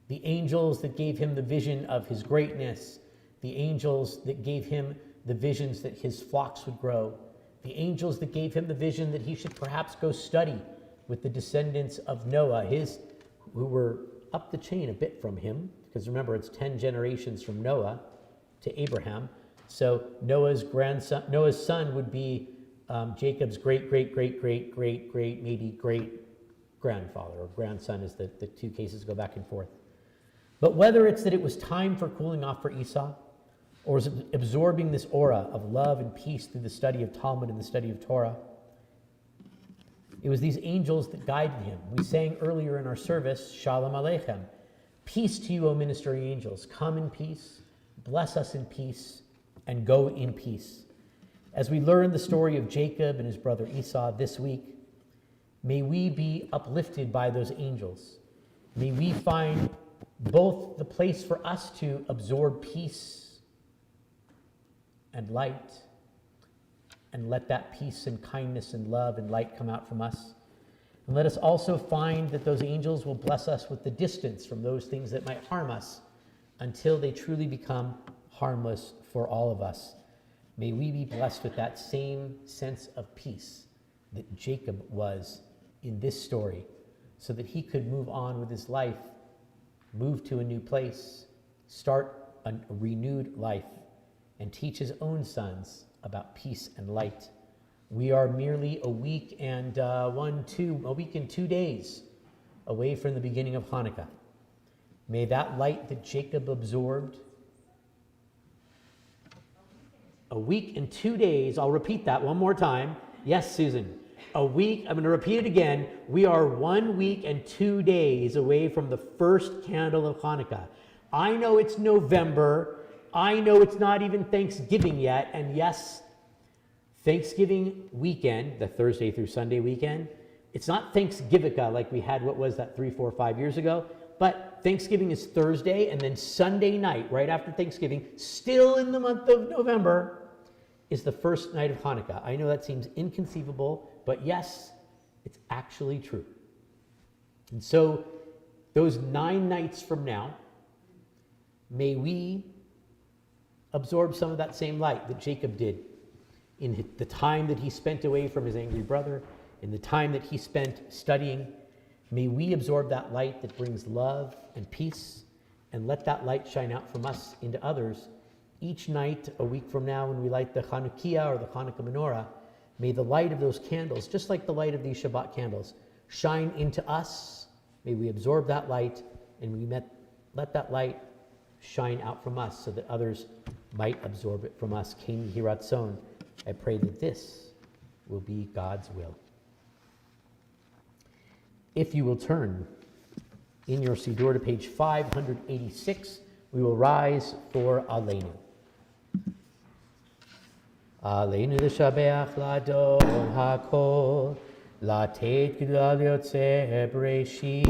The angels that gave him the vision of his greatness, the angels that gave him the visions that his flocks would grow, the angels that gave him the vision that he should perhaps go study with the descendants of Noah, who were up the chain a bit from him, because remember, it's 10 generations from Noah to Abraham. So Noah's son would be Jacob's great, maybe great-grandfather, or grandson, as the two cases go back and forth. But whether it's that it was time for cooling off for Esau, or was absorbing this aura of love and peace through the study of Talmud and the study of Torah, it was these angels that guided him. We sang earlier in our service, Shalom Aleichem. Peace to you, O ministering angels. Come in peace, bless us in peace, and go in peace. As we learn the story of Jacob and his brother Esau this week, may we be uplifted by those angels. May we find both the place for us to absorb peace and light, and let that peace and kindness and love and light come out from us. And let us also find that those angels will bless us with the distance from those things that might harm us until they truly become harmless for all of us. May we be blessed with that same sense of peace that Jacob was in this story, so that he could move on with his life, move to a new place, start a renewed life, and teach his own sons about peace and light. We are merely a week and 2 days away from the beginning of Hanukkah. May that light that Jacob absorbed, a week and 2 days, I'll repeat that one more time. Yes, Susan. A week, I'm going to repeat it again. We are 1 week and 2 days away from the first candle of Hanukkah. I know it's November. I know it's not even Thanksgiving yet, and yes, Thanksgiving weekend, the Thursday through Sunday weekend, it's not Thanksgivica like we had, what was that, 3, 4, 5 years ago, but Thanksgiving is Thursday, and then Sunday night, right after Thanksgiving, still in the month of November, is the first night of Hanukkah. I know that seems inconceivable, but yes, it's actually true. And so, those 9 nights from now, may we absorb some of that same light that Jacob did in the time that he spent away from his angry brother, in the time that he spent studying. May we absorb that light that brings love and peace, and let that light shine out from us into others. Each night, a week from now, when we light the Chanukiah or the Hanukkah menorah, may the light of those candles, just like the light of these Shabbat candles, shine into us. May we absorb that light, and we let that light shine out from us so that others might absorb it from us. Ken Hiratzon. I pray that this will be God's will. If you will turn in your Siddur to page 586, we will rise for Aleinu. Aleinu l'shabeach l'adon hakol, לתת גדולה ליוצא בראשית,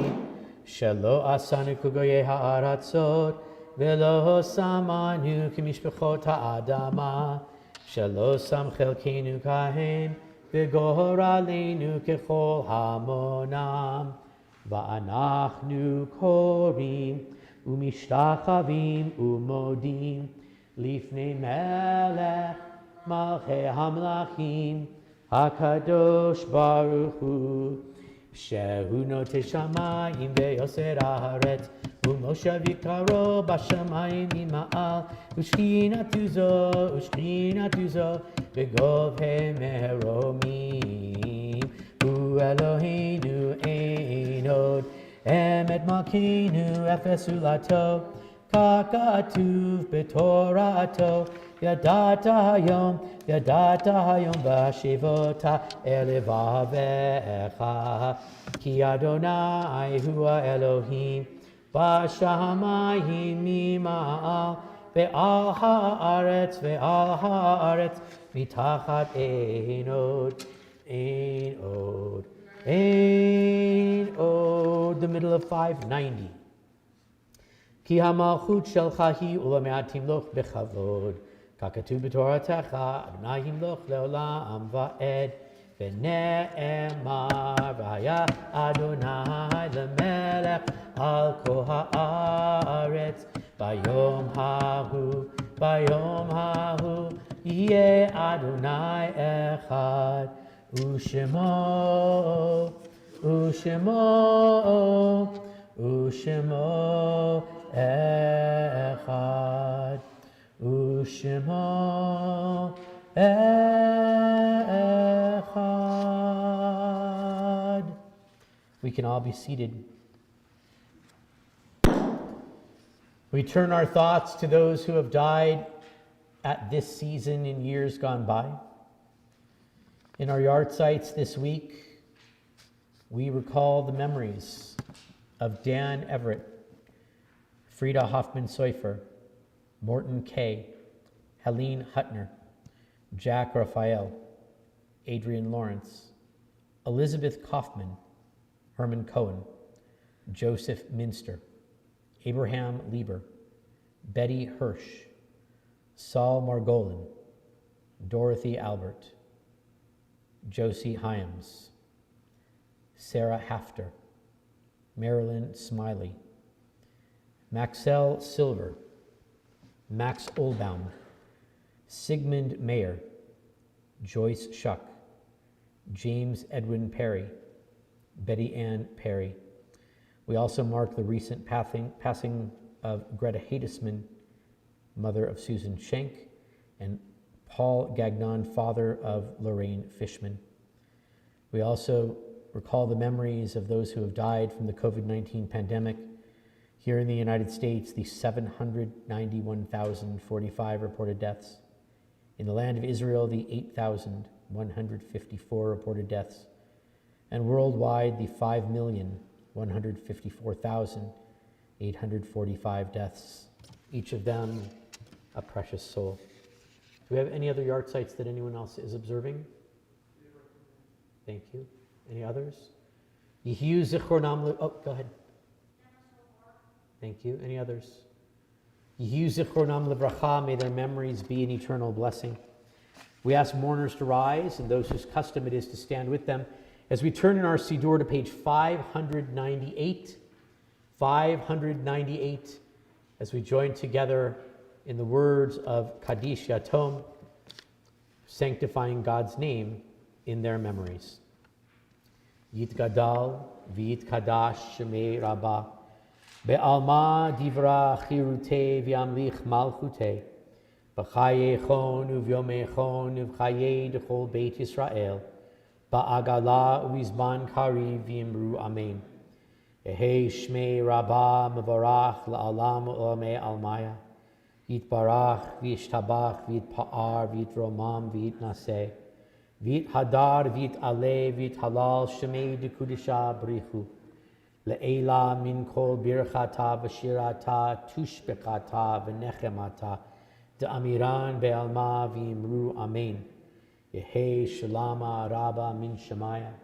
שלא עשנו כגויי הארצות, ולא שמנו כמשפחות האדמה, שלא שם חלקנו כהם, וגורלנו ככל המונם. ואנחנו קוראים ומשתחווים ומודים לפני מלך מלכי המלכים, הקדוש ברוך הוא, שהוא נוטה שמיים ויוסר הארץ, ומושב יקרו בשמיים ממעל, ושכינתו זו בגובה מרומים. הוא אלוהינו אין עוד, אמת מלכנו אפס זולתו, כך כתוב בתורתו. ידעת היום בשבות אל לבביך, כי אדוני הוא האלוהים בשמיים ממעל, ועל הארץ מתחת אין עוד. The middle of 590. כי המלכות שלך היא ולמעט תמלוך בכבוד. ככתוב בתורתך, אדוני ימלוך לעולם ועד, ונאמר, והיה אדוני למלך על כל הארץ, ביום ההוא יהיה אדוני אחד, ושמו אחד. ושמו echad. We can all be seated. We turn our thoughts to those who have died at this season in years gone by. In our yard sites this week, we recall the memories of Dan Everett, Frida Hoffman-Seufer, Morton Kay, Helene Huttner, Jack Raphael, Adrian Lawrence, Elizabeth Kaufman, Herman Cohen, Joseph Minster, Abraham Lieber, Betty Hirsch, Saul Margolin, Dorothy Albert, Josie Hyams, Sarah Hafter, Marilyn Smiley, Maxell Silver, Max Olbaum, Sigmund Mayer, Joyce Shuck, James Edwin Perry, Betty Ann Perry. We also mark the recent passing of Greta Hadesman, mother of Susan Schenk, and Paul Gagnon, father of Lorraine Fishman. We also recall the memories of those who have died from the COVID-19 pandemic. Here in the United States, the 791,045 reported deaths. In the land of Israel, the 8,154 reported deaths. And worldwide, the 5,154,845 deaths. Each of them a precious soul. Do we have any other yard sites that anyone else is observing? Thank you. Any others? Yehiyu Zichronam. Oh, go ahead. Thank you. Any others? Yehiyu Zichronam Livracha, may their memories be an eternal blessing. We ask mourners to rise and those whose custom it is to stand with them as we turn in our Siddur to page 598. 598, as we join together in the words of Kaddish Yatom, sanctifying God's name in their memories. Yitgadal v'yitkadash shemei Rabbah, Be'alma divra chirute v'amlich malchute. B'chayechon uvyomechon uvchaye dechol Beit Yisrael. Ba'agala uvizman kari v'imru amen. Ehei shmei rabba mevarach la'alam u'amei almaya. Yitbarach v'yishtabach v'yitpa'ar v'yitromam v'yitnaseh. V'yithadar v'yit'aleh v'yithalal shemei dekudisha brichu. Le'ela min kol birchata v'shirata tushbekata v'nechemata de'amiran be'alma v'imru amen. Yehei shalama rabba min shemaya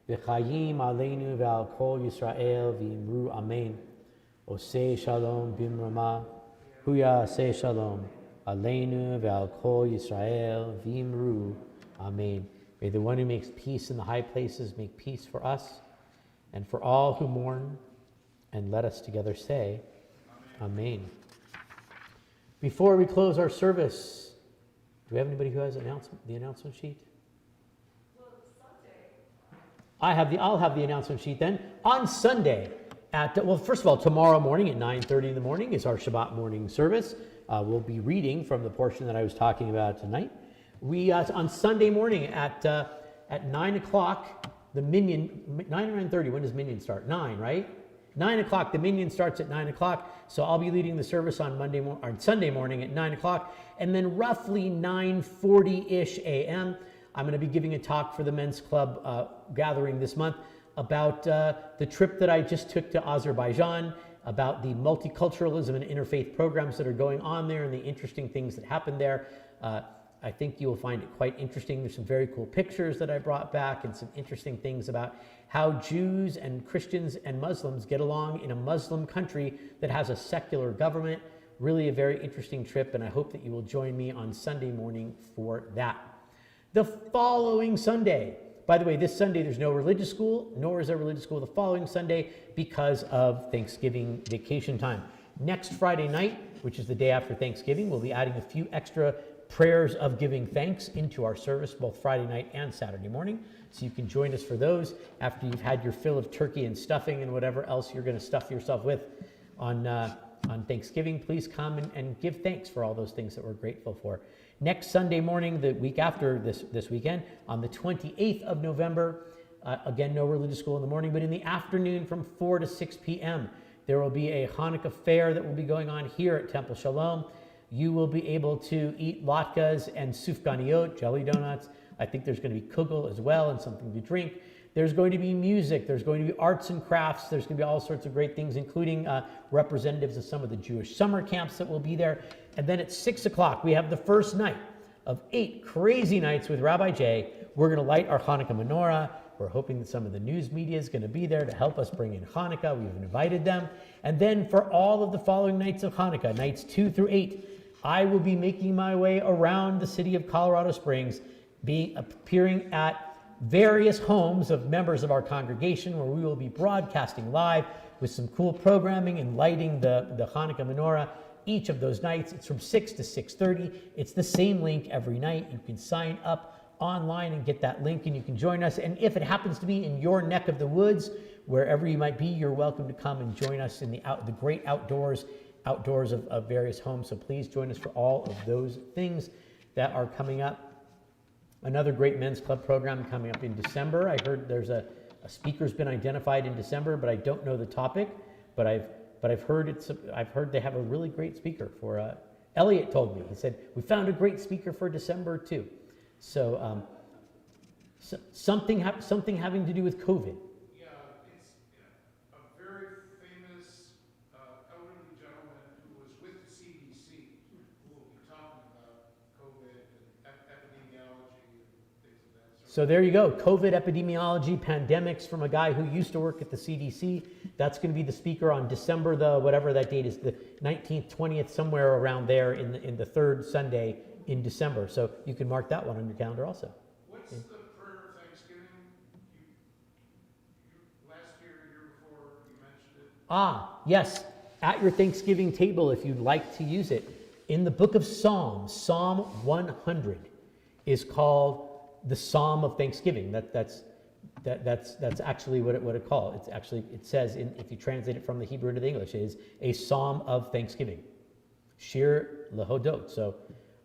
v'chayim aleinu ve'al kol Yisrael v'imru amen. Oseh shalom bimrama huya aseh shalom aleinu ve'al kol Yisrael v'imru amen. May the one who makes peace in the high places make peace for us and for all who mourn, and let us together say, Amen. Before we close our service, do we have anybody who has the announcement sheet? Well, Sunday. I'll have the announcement sheet then. On Sunday, first of all, tomorrow morning at 9:30 in the morning is our Shabbat morning service. We'll be reading from the portion that I was talking about tonight. We on Sunday morning at 9 o'clock. The minyan, 9 or 9:30, when does minyan start? 9, right? 9 o'clock, the minyan starts at 9 o'clock. So I'll be leading the service on Sunday morning at 9 o'clock. And then roughly 9:40-ish a.m., I'm going to be giving a talk for the men's club gathering this month about the trip that I just took to Azerbaijan, about the multiculturalism and interfaith programs that are going on there and the interesting things that happen there. I think you will find it quite interesting. There's some very cool pictures that I brought back and some interesting things about how Jews and Christians and Muslims get along in a Muslim country that has a secular government. Really a very interesting trip, and I hope that you will join me on Sunday morning for that. The following Sunday, by the way, this Sunday there's no religious school, nor is there religious school the following Sunday because of Thanksgiving vacation time. Next Friday night, which is the day after Thanksgiving, we'll be adding a few extra prayers of giving thanks into our service, both Friday night and Saturday morning. So you can join us for those after you've had your fill of turkey and stuffing and whatever else you're going to stuff yourself with on Thanksgiving. Please come and give thanks for all those things that we're grateful for. Next Sunday morning, the week after this weekend, on the 28th of November, again, no religious school in the morning, but in the afternoon from 4 to 6 p.m., there will be a Hanukkah fair that will be going on here at Temple Shalom. You will be able to eat latkes and sufganiyot, jelly donuts. I think there's going to be kugel as well and something to drink. There's going to be music. There's going to be arts and crafts. There's going to be all sorts of great things, including representatives of some of the Jewish summer camps that will be there. And then at 6 o'clock, we have the first night of 8 crazy nights with Rabbi Jay. We're going to light our Hanukkah menorah. We're hoping that some of the news media is going to be there to help us bring in Hanukkah. We've invited them. And then for all of the following nights of Hanukkah, nights 2 through 8, I will be making my way around the city of Colorado Springs, appearing at various homes of members of our congregation where we will be broadcasting live with some cool programming and lighting the Hanukkah menorah each of those nights. It's from 6 to 6:30. It's the same link every night. You can sign up online and get that link and you can join us. And if it happens to be in your neck of the woods, wherever you might be, you're welcome to come and join us in the great outdoors of various homes. So please join us for all of those things that are coming up. Another great men's club program coming up in December. I heard there's a speaker's been identified in December, but I don't know the topic. But I've heard they have a really great speaker for. Elliot told me. He said we found a great speaker for December too. So something having to do with COVID. So there you go, COVID epidemiology, pandemics from a guy who used to work at the CDC. That's going to be the speaker on December whatever that date is, the 19th, 20th, somewhere around there in the third Sunday in December. So you can mark that one on your calendar also. What's the prayer of Thanksgiving? Last year, year before, you mentioned it. Yes, at your Thanksgiving table if you'd like to use it. In the book of Psalms, Psalm 100 is called the Psalm of Thanksgiving. That's actually what it called. It's actually, it says, if you translate it from the Hebrew into the English, it is a psalm of thanksgiving. Shir Lehodot. So,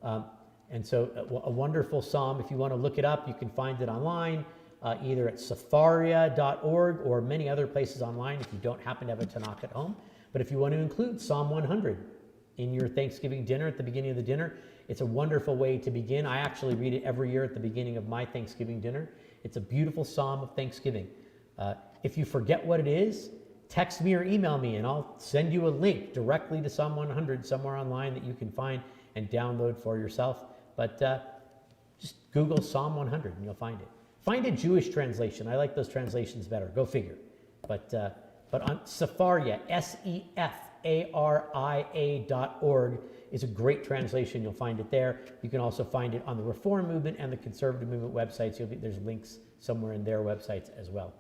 a wonderful psalm. If you want to look it up, you can find it online, either at safaria.org or many other places online if you don't happen to have a Tanakh at home. But if you want to include Psalm 100 in your Thanksgiving dinner at the beginning of the dinner, it's a wonderful way to begin. I actually read it every year at the beginning of my Thanksgiving dinner. It's a beautiful psalm of thanksgiving. If you forget what it is, text me or email me and I'll send you a link directly to Psalm 100 somewhere online that you can find and download for yourself. But just Google Psalm 100 and you'll find it. Find a Jewish translation. I like those translations better. Go figure. But on Sefaria, SEFARIA.org is a great translation. You'll find it there. You can also find it on the Reform Movement and the Conservative Movement websites. There's links somewhere in their websites as well.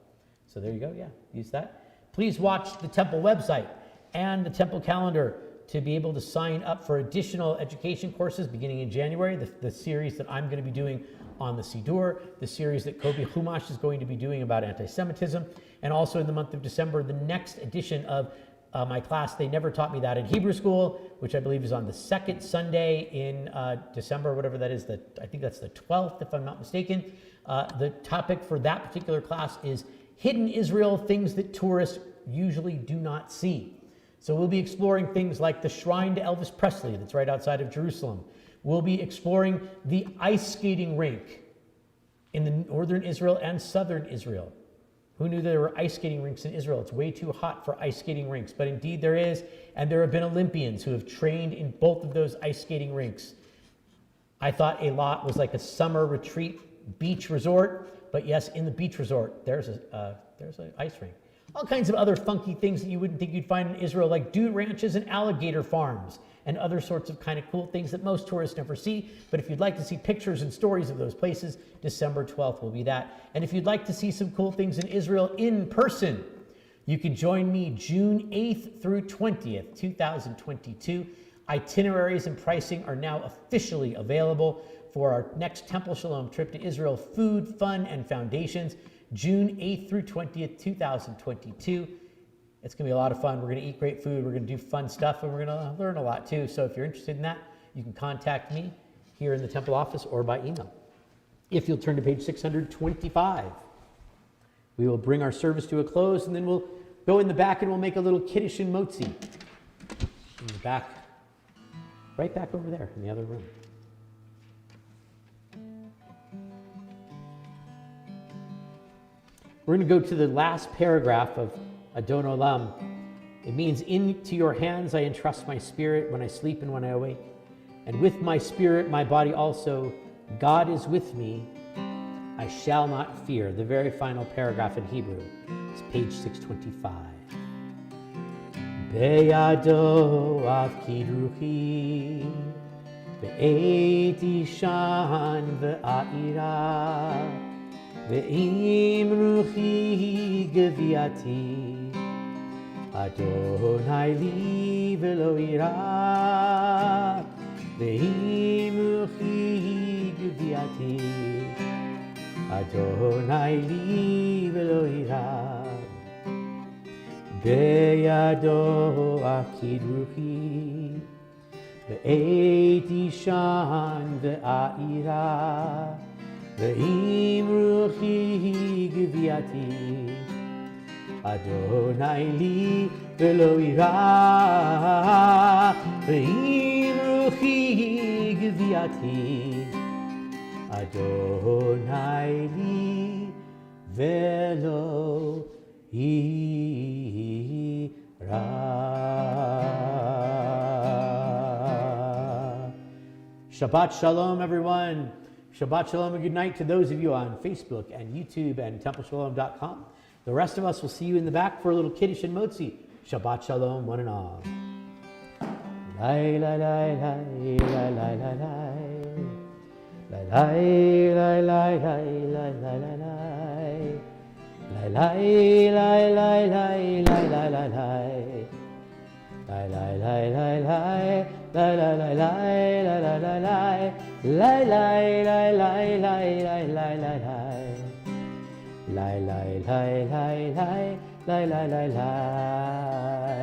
So there you go. Yeah, use that. Please watch the Temple website and the Temple calendar to be able to sign up for additional education courses beginning in January. The series that I'm going to be doing on the Siddur, the series that Kobe Chumash is going to be doing about anti-Semitism, and also in the month of December, the next edition of my class, They Never Taught Me That in Hebrew School, which I believe is on the second Sunday in December, whatever that is. I think that's the 12th, if I'm not mistaken. The topic for that particular class is Hidden Israel, Things That Tourists Usually Do Not See. So we'll be exploring things like the shrine to Elvis Presley that's right outside of Jerusalem. We'll be exploring the ice skating rink in the northern Israel and southern Israel. Who knew there were ice skating rinks in Israel? It's way too hot for ice skating rinks, but indeed there is, and there have been Olympians who have trained in both of those ice skating rinks. I thought Eilat was like a summer retreat beach resort, but yes, in the beach resort, there's an ice rink. All kinds of other funky things that you wouldn't think you'd find in Israel, like dude ranches and alligator farms, and other sorts of kind of cool things that most tourists never see. But if you'd like to see pictures and stories of those places, December 12th will be that. And if you'd like to see some cool things in Israel in person, you can join me June 8th through 20th, 2022. Itineraries and pricing are now officially available for our next Temple Shalom trip to Israel, Food, Fun, and Foundations, June 8th through 20th, 2022. It's going to be a lot of fun. We're going to eat great food. We're going to do fun stuff, and we're going to learn a lot too. So if you're interested in that, you can contact me here in the Temple office or by email. If you'll turn to page 625, we will bring our service to a close, and then we'll go in the back and we'll make a little Kiddush and Motzi in the back, right back over there in the other room. We're going to go to the last paragraph of Adon Olam. It means, into your hands I entrust my spirit when I sleep and when I awake. And with my spirit, my body also, God is with me. I shall not fear. The very final paragraph in Hebrew is page 625. Beyado avkid ruchi, be'et ishan ve'a'ira, ve'im ruchi geviati. Adonai li velo ira, ve'im ruchi geviati. Adonai li velo ira, beyado akid ruchi, ve'et ishan ve'a'ira, ve'im ruchi geviati. Adonai li velo ira, ve'im ruchi geviati. Adonai li velo ira. Shabbat Shalom, everyone. Shabbat Shalom and good night to those of you on Facebook and YouTube and TempleShalom.com. The rest of us will see you in the back for a little Kiddush and Motzi. Shabbat Shalom, one and all. Lai, lai, lai, lai, lai, lai, lai, lai. Lai, lai, lai, lai, lai, lai, lai, lai, lai. Lai, lai, lai, lai, lai, lai, lai, lai. Lai, lai, lai, lai, lai. Lai, lai, lai, lai, lai, lai, lai, lai. Lai, lai, lai, lai, lai, lai, lai, lai, lai. Lai, lai, lai, lai, lai, lai, lai, lai, lai.